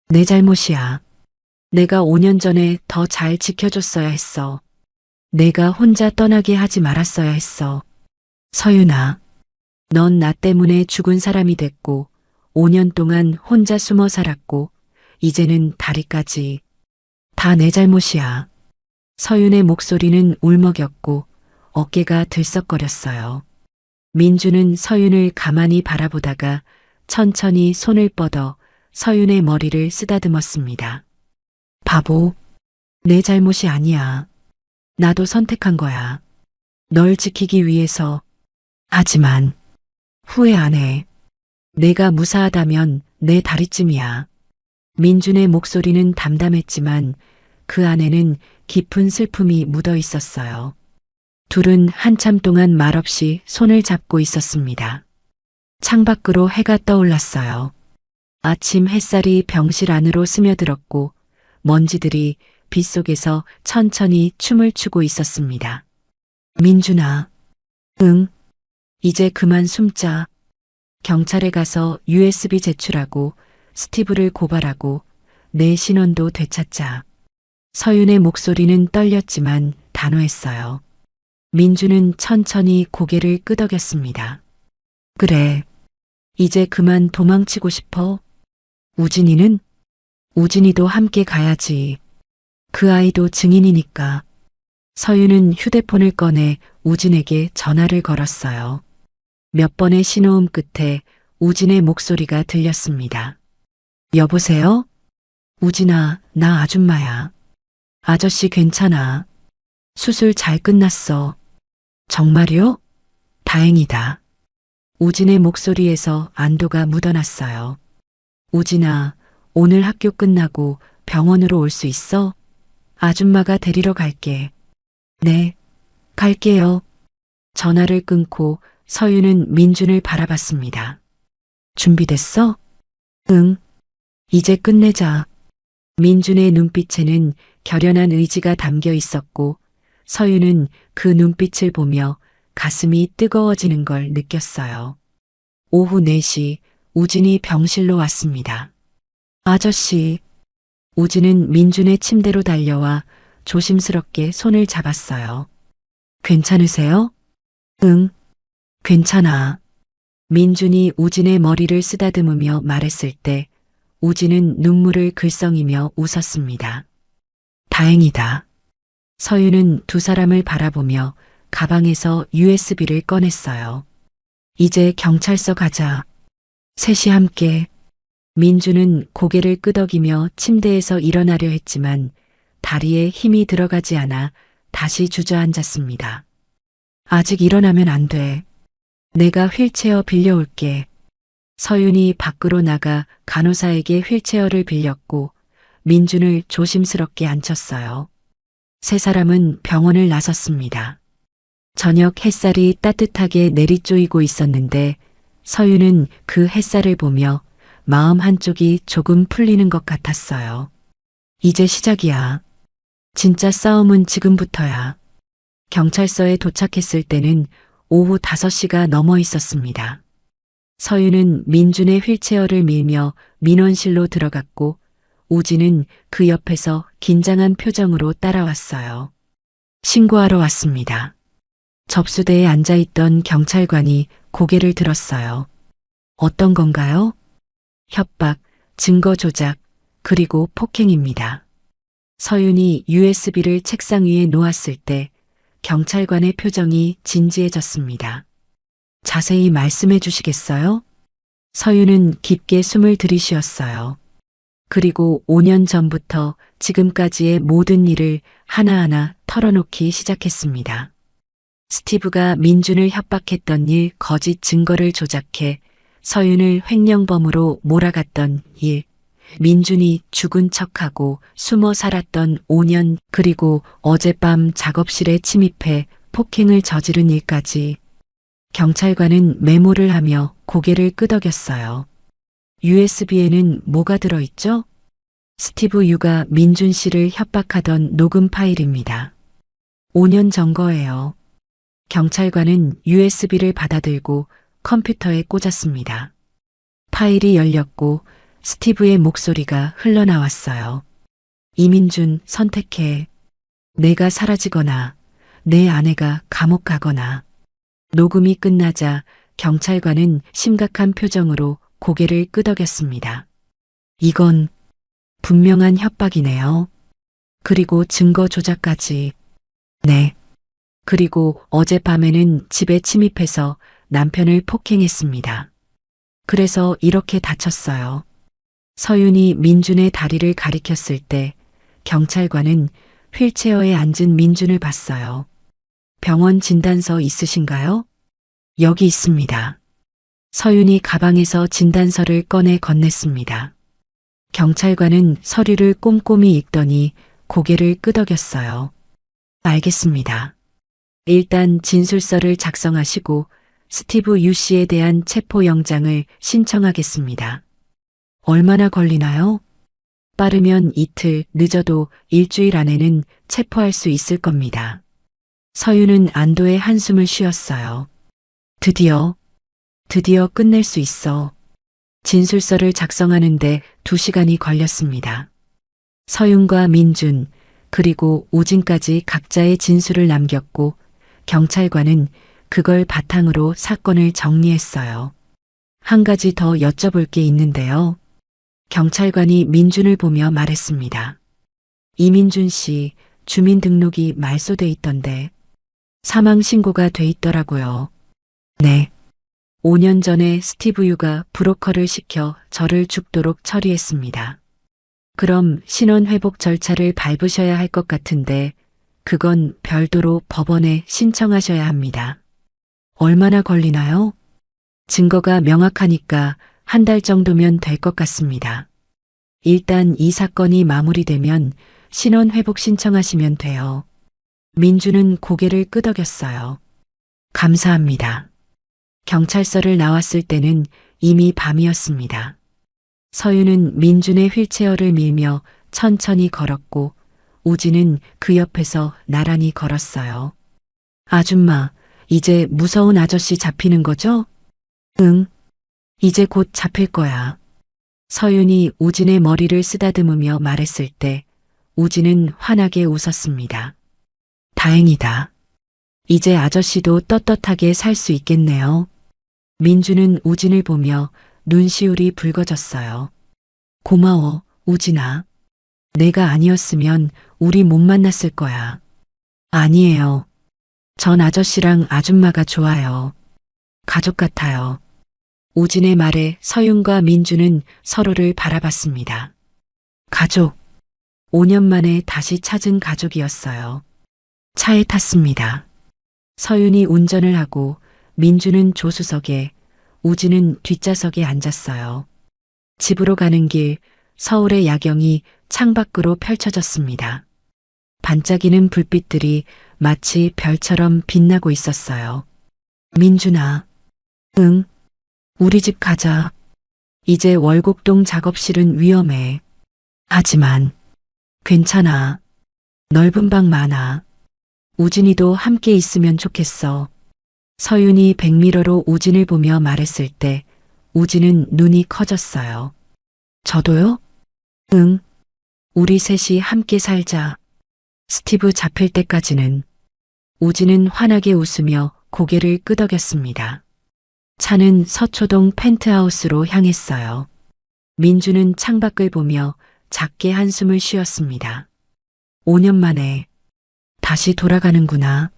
내 잘못이야. 내가 5년 전에 더 잘 지켜줬어야 했어. 내가 혼자 떠나게 하지 말았어야 했어. 서윤아, 넌 나 때문에 죽은 사람이 됐고 5년 동안 혼자 숨어 살았고 이제는 다리까지. 다 내 잘못이야. 서윤의 목소리는 울먹였고 어깨가 들썩거렸어요. 민주는 서윤을 가만히 바라보다가 천천히 손을 뻗어 서윤의 머리를 쓰다듬었습니다. 바보, 내 잘못이 아니야. 나도 선택한 거야. 널 지키기 위해서. 하지만 후회 안 해. 내가 무사하다면 내 다리쯤이야. 민준의 목소리는 담담했지만 그 안에는 깊은 슬픔이 묻어 있었어요. 둘은 한참 동안 말없이 손을 잡고 있었습니다. 창밖으로 해가 떠올랐어요. 아침 햇살이 병실 안으로 스며들었고 먼지들이 빗속에서 천천히 춤을 추고 있었습니다. 민준아. 응. 이제 그만 숨자. 경찰에 가서 USB 제출하고 스티브를 고발하고 내 신원도 되찾자. 서윤의 목소리는 떨렸지만 단호했어요. 민주는 천천히 고개를 끄덕였습니다. 그래. 이제 그만 도망치고 싶어. 우진이는? 우진이도 함께 가야지. 그 아이도 증인이니까. 서윤은 휴대폰을 꺼내 우진에게 전화를 걸었어요. 몇 번의 신호음 끝에 우진의 목소리가 들렸습니다. 여보세요? 우진아, 나 아줌마야. 아저씨 괜찮아. 수술 잘 끝났어. 정말요? 다행이다. 우진의 목소리에서 안도가 묻어났어요. 우진아, 오늘 학교 끝나고 병원으로 올 수 있어? 아줌마가 데리러 갈게. 네, 갈게요. 전화를 끊고 서윤은 민준을 바라봤습니다. 준비됐어? 응. 이제 끝내자. 민준의 눈빛에는 결연한 의지가 담겨 있었고 서윤은 그 눈빛을 보며 가슴이 뜨거워지는 걸 느꼈어요. 오후 4시 우진이 병실로 왔습니다. 아저씨. 우진은 민준의 침대로 달려와 조심스럽게 손을 잡았어요. 괜찮으세요? 응, 괜찮아. 민준이 우진의 머리를 쓰다듬으며 말했을 때 우진은 눈물을 글썽이며 웃었습니다. 다행이다. 서윤은 두 사람을 바라보며 가방에서 USB를 꺼냈어요. 이제 경찰서 가자. 셋이 함께. 민주는 고개를 끄덕이며 침대에서 일어나려 했지만 다리에 힘이 들어가지 않아 다시 주저앉았습니다. 아직 일어나면 안 돼. 내가 휠체어 빌려올게. 서윤이 밖으로 나가 간호사에게 휠체어를 빌렸고 민준을 조심스럽게 앉혔어요. 세 사람은 병원을 나섰습니다. 저녁 햇살이 따뜻하게 내리쪼이고 있었는데 서윤은 그 햇살을 보며 마음 한쪽이 조금 풀리는 것 같았어요. 이제 시작이야. 진짜 싸움은 지금부터야. 경찰서에 도착했을 때는 오후 5시가 넘어 있었습니다. 서윤은 민준의 휠체어를 밀며 민원실로 들어갔고 우진은 그 옆에서 긴장한 표정으로 따라왔어요. 신고하러 왔습니다. 접수대에 앉아있던 경찰관이 고개를 들었어요. 어떤 건가요? 협박, 증거 조작, 그리고 폭행입니다. 서윤이 USB를 책상 위에 놓았을 때 경찰관의 표정이 진지해졌습니다. 자세히 말씀해 주시겠어요? 서윤은 깊게 숨을 들이쉬었어요. 그리고 5년 전부터 지금까지의 모든 일을 하나하나 털어놓기 시작했습니다. 스티브가 민준을 협박했던 일, 거짓 증거를 조작해 서윤을 횡령범으로 몰아갔던 일, 민준이 죽은 척하고 숨어 살았던 5년, 그리고 어젯밤 작업실에 침입해 폭행을 저지른 일까지. 경찰관은 메모를 하며 고개를 끄덕였어요. USB에는 뭐가 들어있죠? 스티브 유가 민준 씨를 협박하던 녹음 파일입니다. 5년 전 거예요. 경찰관은 USB를 받아들고 컴퓨터에 꽂았습니다. 파일이 열렸고 스티브의 목소리가 흘러나왔어요. 이민준 선택해. 내가 사라지거나 내 아내가 감옥 가거나. 녹음이 끝나자 경찰관은 심각한 표정으로 고개를 끄덕였습니다. 이건 분명한 협박이네요. 그리고 증거 조작까지. 네. 그리고 어젯밤에는 집에 침입해서 남편을 폭행했습니다. 그래서 이렇게 다쳤어요. 서윤이 민준의 다리를 가리켰을 때 경찰관은 휠체어에 앉은 민준을 봤어요. 병원 진단서 있으신가요? 여기 있습니다. 서윤이 가방에서 진단서를 꺼내 건넸습니다. 경찰관은 서류를 꼼꼼히 읽더니 고개를 끄덕였어요. 알겠습니다. 일단 진술서를 작성하시고 스티브 유 씨에 대한 체포영장을 신청하겠습니다. 얼마나 걸리나요? 빠르면 이틀, 늦어도 일주일 안에는 체포할 수 있을 겁니다. 서윤은 안도의 한숨을 쉬었어요. 드디어 끝낼 수 있어. 진술서를 작성하는데 2시간이 걸렸습니다. 서윤과 민준, 그리고 우진까지 각자의 진술을 남겼고 경찰관은 그걸 바탕으로 사건을 정리했어요. 한 가지 더 여쭤볼 게 있는데요. 경찰관이 민준을 보며 말했습니다. 이민준 씨 주민등록이 말소돼 있던데 사망 신고가 돼 있더라고요. 네. 5년 전에 스티브 유가 브로커를 시켜 저를 죽도록 처리했습니다. 그럼 신원 회복 절차를 밟으셔야 할 것 같은데 그건 별도로 법원에 신청하셔야 합니다. 얼마나 걸리나요? 증거가 명확하니까 한 달 정도면 될 것 같습니다. 일단 이 사건이 마무리되면 신원 회복 신청하시면 돼요. 민주는 고개를 끄덕였어요. 감사합니다. 경찰서를 나왔을 때는 이미 밤이었습니다. 서윤은 민준의 휠체어를 밀며 천천히 걸었고 우진은 그 옆에서 나란히 걸었어요. 아줌마, 이제 무서운 아저씨 잡히는 거죠? 응, 이제 곧 잡힐 거야. 서윤이 우진의 머리를 쓰다듬으며 말했을 때 우진은 환하게 웃었습니다. 다행이다. 이제 아저씨도 떳떳하게 살 수 있겠네요. 민주는 우진을 보며 눈시울이 붉어졌어요. 고마워, 우진아. 내가 아니었으면 우리 못 만났을 거야. 아니에요. 전 아저씨랑 아줌마가 좋아요. 가족 같아요. 우진의 말에 서윤과 민주는 서로를 바라봤습니다. 가족. 5년 만에 다시 찾은 가족이었어요. 차에 탔습니다. 서윤이 운전을 하고 민주는 조수석에, 우진은 뒷좌석에 앉았어요. 집으로 가는 길, 서울의 야경이 창밖으로 펼쳐졌습니다. 반짝이는 불빛들이 마치 별처럼 빛나고 있었어요. 민준아. 응. 우리 집 가자. 이제 월곡동 작업실은 위험해. 하지만 괜찮아. 넓은 방 많아. 우진이도 함께 있으면 좋겠어. 서윤이 백미러로 우진을 보며 말했을 때 우진은 눈이 커졌어요. 저도요? 응. 우리 셋이 함께 살자. 스티브 잡힐 때까지는. 우진은 환하게 웃으며 고개를 끄덕였습니다. 차는 서초동 펜트하우스로 향했어요. 민주는 창밖을 보며 작게 한숨을 쉬었습니다. 5년 만에 다시 돌아가는구나.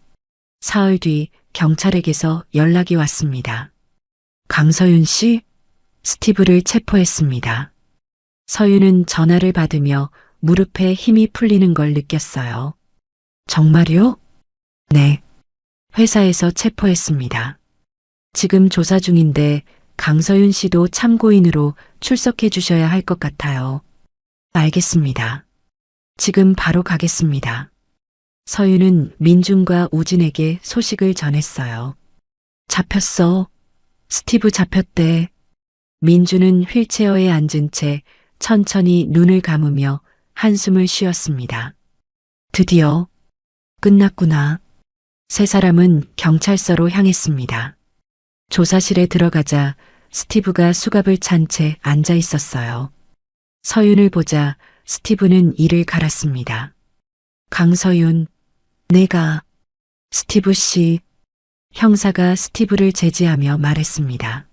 사흘 뒤 경찰에게서 연락이 왔습니다. 강서윤 씨, 스티브를 체포했습니다. 서윤은 전화를 받으며 무릎에 힘이 풀리는 걸 느꼈어요. 정말요? 네. 회사에서 체포했습니다. 지금 조사 중인데 강서윤 씨도 참고인으로 출석해 주셔야 할 것 같아요. 알겠습니다. 지금 바로 가겠습니다. 서윤은 민준과 우진에게 소식을 전했어요. 잡혔어. 스티브 잡혔대. 민준은 휠체어에 앉은 채 천천히 눈을 감으며 한숨을 쉬었습니다. 드디어 끝났구나. 세 사람은 경찰서로 향했습니다. 조사실에 들어가자 스티브가 수갑을 찬 채 앉아 있었어요. 서윤을 보자 스티브는 이를 갈았습니다. 강서윤, 내가 스티브 씨. 형사가 스티브를 제지하며 말했습니다.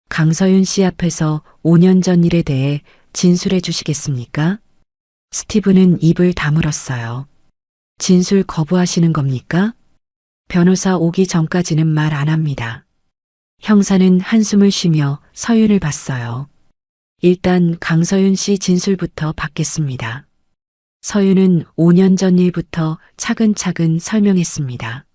강서윤 씨 앞에서 5년 전 일에 대해 진술해 주시겠습니까? 스티브는 입을 다물었어요. 진술 거부하시는 겁니까? 변호사 오기 전까지는 말 안 합니다. 형사는 한숨을 쉬며 서윤을 봤어요. 일단 강서윤 씨 진술부터 받겠습니다. 서윤은 5년 전 일부터 차근차근 설명했습니다.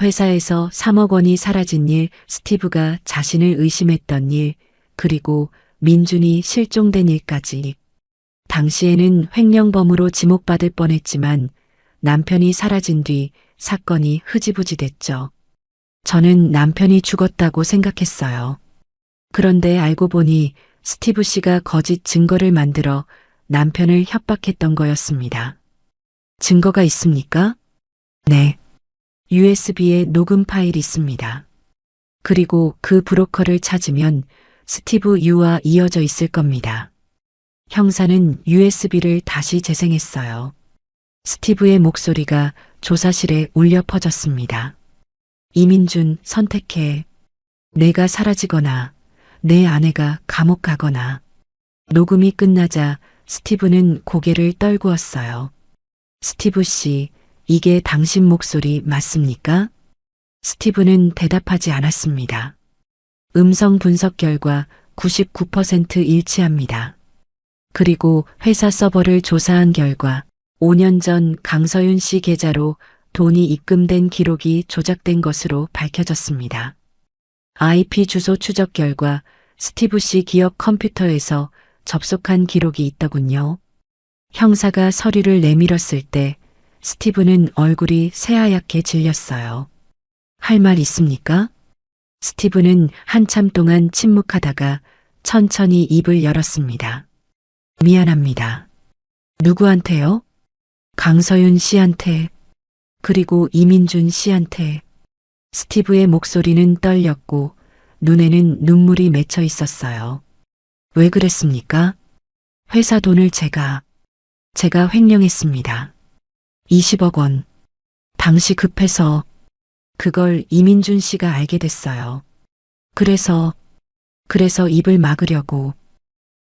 회사에서 3억 원이 사라진 일, 스티브가 자신을 의심했던 일, 그리고 민준이 실종된 일까지. 당시에는 횡령범으로 지목받을 뻔했지만 남편이 사라진 뒤 사건이 흐지부지 됐죠. 저는 남편이 죽었다고 생각했어요. 그런데 알고 보니 스티브 씨가 거짓 증거를 만들어 남편을 협박했던 거였습니다. 증거가 있습니까? 네. USB에 녹음 파일이 있습니다. 그리고 그 브로커를 찾으면 스티브 유와 이어져 있을 겁니다. 형사는 USB를 다시 재생했어요. 스티브의 목소리가 조사실에 울려 퍼졌습니다. 이민준, 선택해. 내가 사라지거나 내 아내가 감옥 가거나. 녹음이 끝나자 스티브는 고개를 떨구었어요. 스티브 씨, 이게 당신 목소리 맞습니까? 스티브는 대답하지 않았습니다. 음성 분석 결과 99% 일치합니다. 그리고 회사 서버를 조사한 결과 5년 전 강서윤 씨 계좌로 돈이 입금된 기록이 조작된 것으로 밝혀졌습니다. IP 주소 추적 결과 스티브 씨 기업 컴퓨터에서 접속한 기록이 있더군요. 형사가 서류를 내밀었을 때 스티브는 얼굴이 새하얗게 질렸어요. 할 말 있습니까? 스티브는 한참 동안 침묵하다가 천천히 입을 열었습니다. 미안합니다. 누구한테요? 강서윤 씨한테, 그리고 이민준 씨한테. 스티브의 목소리는 떨렸고 눈에는 눈물이 맺혀 있었어요. 왜 그랬습니까? 회사 돈을 제가 횡령했습니다. 20억 원. 당시 급해서 그걸 이민준 씨가 알게 됐어요. 그래서 입을 막으려고.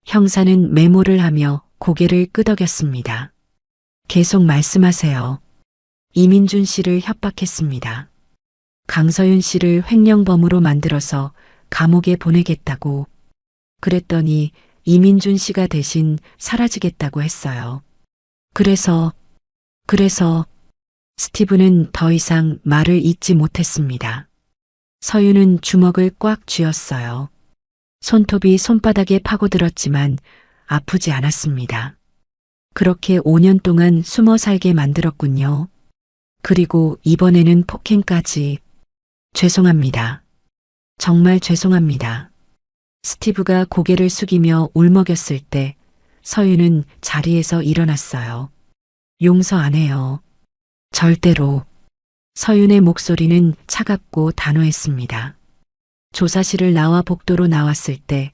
형사는 메모를 하며 고개를 끄덕였습니다. 계속 말씀하세요. 이민준 씨를 협박했습니다. 강서윤 씨를 횡령범으로 만들어서 감옥에 보내겠다고. 그랬더니 이민준 씨가 대신 사라지겠다고 했어요. 그래서 스티브는 더 이상 말을 잇지 못했습니다. 서윤은 주먹을 꽉 쥐었어요. 손톱이 손바닥에 파고들었지만 아프지 않았습니다. 그렇게 5년 동안 숨어 살게 만들었군요. 그리고 이번에는 폭행까지. 죄송합니다. 정말 죄송합니다. 스티브가 고개를 숙이며 울먹였을 때 서윤은 자리에서 일어났어요. 용서 안 해요. 절대로. 서윤의 목소리는 차갑고 단호했습니다. 조사실을 나와 복도로 나왔을 때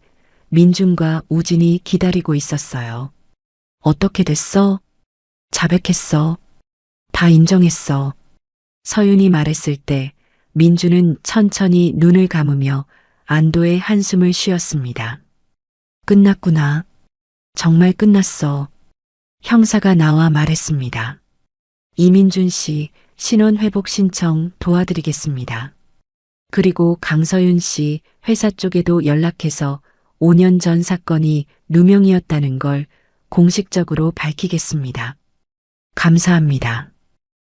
민준과 우진이 기다리고 있었어요. 어떻게 됐어? 자백했어. 다 인정했어. 서윤이 말했을 때 민준은 천천히 눈을 감으며 안도의 한숨을 쉬었습니다. 끝났구나. 정말 끝났어. 형사가 나와 말했습니다. 이민준 씨 신원 회복 신청 도와드리겠습니다. 그리고 강서윤 씨 회사 쪽에도 연락해서 5년 전 사건이 누명이었다는 걸 공식적으로 밝히겠습니다. 감사합니다.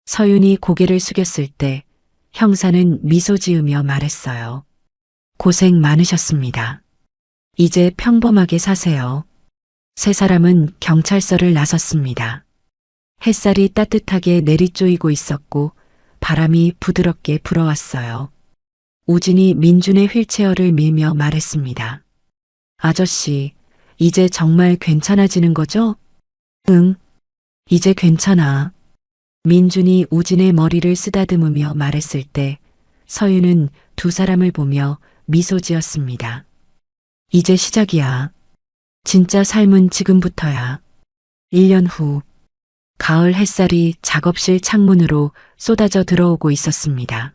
서윤이 고개를 숙였을 때 형사는 미소 지으며 말했어요. 고생 많으셨습니다. 이제 평범하게 사세요. 세 사람은 경찰서를 나섰습니다. 햇살이 따뜻하게 내리쪼이고 있었고 바람이 부드럽게 불어왔어요. 우진이 민준의 휠체어를 밀며 말했습니다. 아저씨, 이제 정말 괜찮아지는 거죠? 응, 이제 괜찮아. 민준이 우진의 머리를 쓰다듬으며 말했을 때 서윤은 두 사람을 보며 미소 지었습니다. 이제 시작이야. 진짜 삶은 지금부터야. 1년 후, 가을 햇살이 작업실 창문으로 쏟아져 들어오고 있었습니다.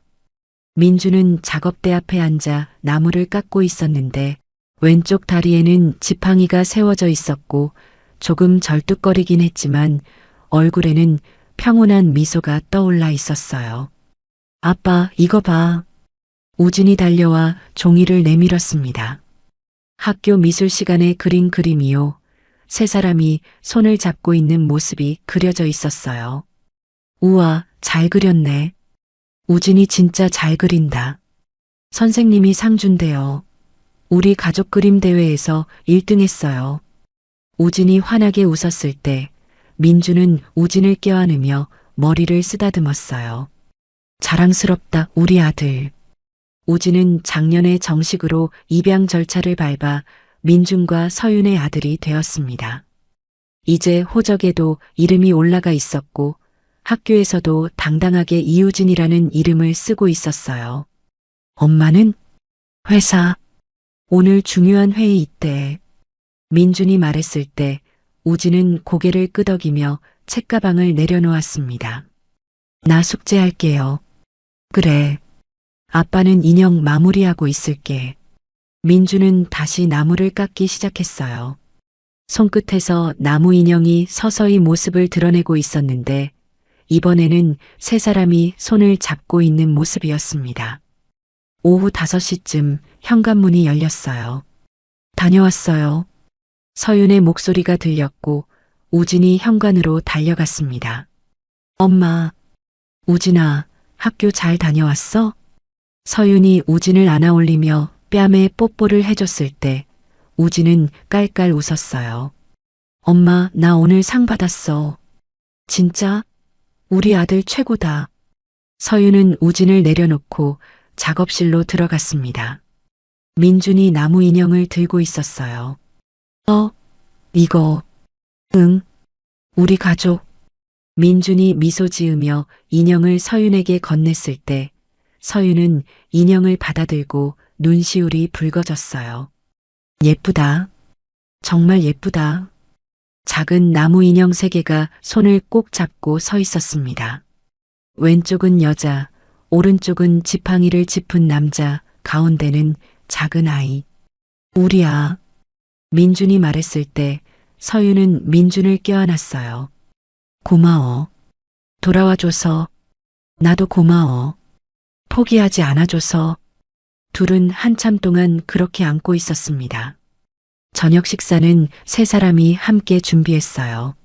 민주는 작업대 앞에 앉아 나무를 깎고 있었는데 왼쪽 다리에는 지팡이가 세워져 있었고 조금 절뚝거리긴 했지만 얼굴에는 평온한 미소가 떠올라 있었어요. 아빠, 이거 봐. 우진이 달려와 종이를 내밀었습니다. 학교 미술 시간에 그린 그림이요. 세 사람이 손을 잡고 있는 모습이 그려져 있었어요. 우와, 잘 그렸네. 우진이 진짜 잘 그린다. 선생님이 상 준대요. 우리 가족 그림 대회에서 1등 했어요. 우진이 환하게 웃었을 때 민주는 우진을 껴안으며 머리를 쓰다듬었어요. 자랑스럽다, 우리 아들. 우진은 작년에 정식으로 입양 절차를 밟아 민준과 서윤의 아들이 되었습니다. 이제 호적에도 이름이 올라가 있었고 학교에서도 당당하게 이우진이라는 이름을 쓰고 있었어요. 엄마는 회사, 오늘 중요한 회의 있대. 민준이 말했을 때 우진은 고개를 끄덕이며 책가방을 내려놓았습니다. 나 숙제할게요. 그래. 아빠는 인형 마무리하고 있을게. 민주는 다시 나무를 깎기 시작했어요. 손끝에서 나무 인형이 서서히 모습을 드러내고 있었는데 이번에는 세 사람이 손을 잡고 있는 모습이었습니다. 오후 5시쯤 현관문이 열렸어요. 다녀왔어요. 서윤의 목소리가 들렸고 우진이 현관으로 달려갔습니다. 엄마, 우진아, 학교 잘 다녀왔어? 서윤이 우진을 안아올리며 뺨에 뽀뽀를 해줬을 때 우진은 깔깔 웃었어요. 엄마, 나 오늘 상 받았어. 진짜? 우리 아들 최고다. 서윤은 우진을 내려놓고 작업실로 들어갔습니다. 민준이 나무 인형을 들고 있었어요. 이거. 응. 우리 가족. 민준이 미소 지으며 인형을 서윤에게 건넸을 때 서윤은 인형을 받아들고 눈시울이 붉어졌어요. 예쁘다. 정말 예쁘다. 작은 나무 인형 3개가 손을 꼭 잡고 서 있었습니다. 왼쪽은 여자, 오른쪽은 지팡이를 짚은 남자, 가운데는 작은 아이. 우리야. 민준이 말했을 때 서윤은 민준을 껴안았어요. 고마워. 돌아와줘서. 나도 고마워. 포기하지 않아줘서. 둘은 한참 동안 그렇게 안고 있었습니다. 저녁 식사는 세 사람이 함께 준비했어요.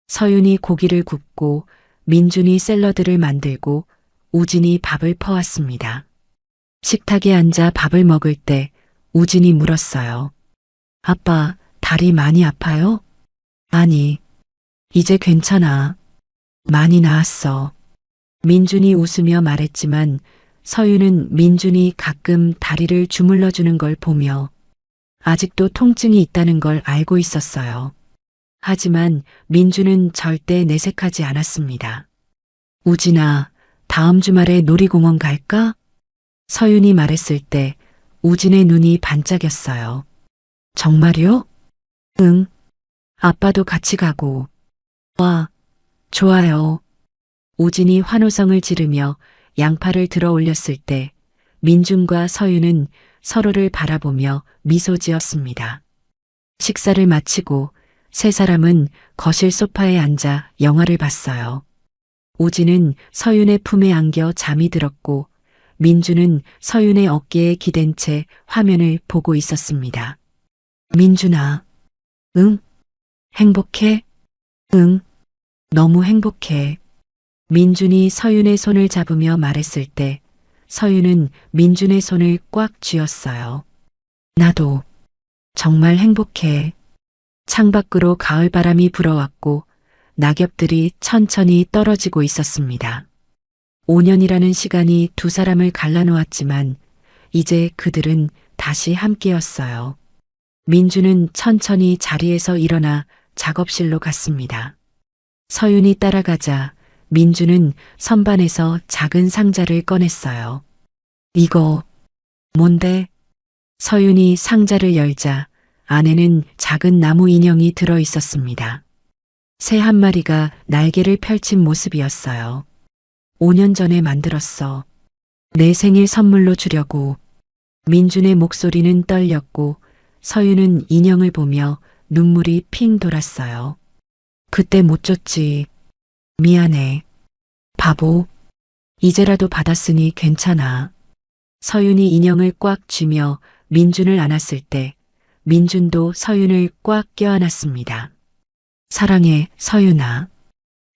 서윤이 고기를 굽고 민준이 샐러드를 만들고 우진이 밥을 퍼왔습니다. 식탁에 앉아 밥을 먹을 때 우진이 물었어요. 아빠, 다리 많이 아파요? 아니, 이제 괜찮아. 많이 나았어. 민준이 웃으며 말했지만 서윤은 민준이 가끔 다리를 주물러주는 걸 보며 아직도 통증이 있다는 걸 알고 있었어요. 하지만 민준은 절대 내색하지 않았습니다. 우진아, 다음 주말에 놀이공원 갈까? 서윤이 말했을 때 우진의 눈이 반짝였어요. 정말요? 응. 아빠도 같이 가고. 와, 좋아요. 우진이 환호성을 지르며 양팔을 들어 올렸을 때 민준과 서윤은 서로를 바라보며 미소 지었습니다. 식사를 마치고 세 사람은 거실 소파에 앉아 영화를 봤어요. 우진은 서윤의 품에 안겨 잠이 들었고 민준은 서윤의 어깨에 기댄 채 화면을 보고 있었습니다. 민준아, 응? 행복해? 응, 너무 행복해. 민준이 서윤의 손을 잡으며 말했을 때 서윤은 민준의 손을 꽉 쥐었어요. 나도 정말 행복해. 창밖으로 가을바람이 불어왔고 낙엽들이 천천히 떨어지고 있었습니다. 5년이라는 시간이 두 사람을 갈라놓았지만 이제 그들은 다시 함께였어요. 민준은 천천히 자리에서 일어나 작업실로 갔습니다. 서윤이 따라가자 민준은 선반에서 작은 상자를 꺼냈어요. 이거 뭔데? 서윤이 상자를 열자 안에는 작은 나무 인형이 들어 있었습니다. 새 한 마리가 날개를 펼친 모습이었어요. 5년 전에 만들었어. 내 생일 선물로 주려고. 민준의 목소리는 떨렸고 서윤은 인형을 보며 눈물이 핑 돌았어요. 그때 못 줬지. 미안해. 바보. 이제라도 받았으니 괜찮아. 서윤이 인형을 꽉 쥐며 민준을 안았을 때 민준도 서윤을 꽉 껴안았습니다. 사랑해, 서윤아.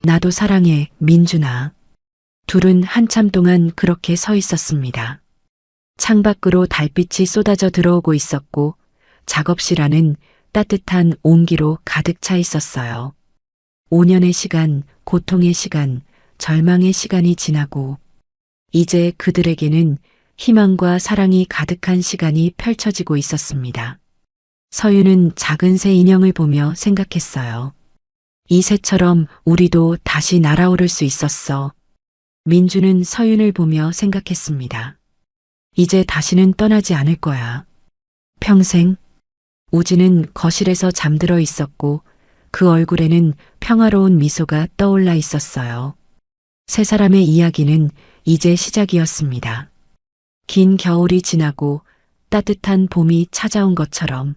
나도 사랑해, 민준아. 둘은 한참 동안 그렇게 서 있었습니다. 창밖으로 달빛이 쏟아져 들어오고 있었고 작업실 안은 따뜻한 온기로 가득 차 있었어요. 5년의 시간, 고통의 시간, 절망의 시간이 지나고 이제 그들에게는 희망과 사랑이 가득한 시간이 펼쳐지고 있었습니다. 서윤은 작은 새 인형을 보며 생각했어요. 이 새처럼 우리도 다시 날아오를 수 있었어. 민주는 서윤을 보며 생각했습니다. 이제 다시는 떠나지 않을 거야. 평생. 우진은 거실에서 잠들어 있었고 그 얼굴에는 평화로운 미소가 떠올라 있었어요. 세 사람의 이야기는 이제 시작이었습니다. 긴 겨울이 지나고 따뜻한 봄이 찾아온 것처럼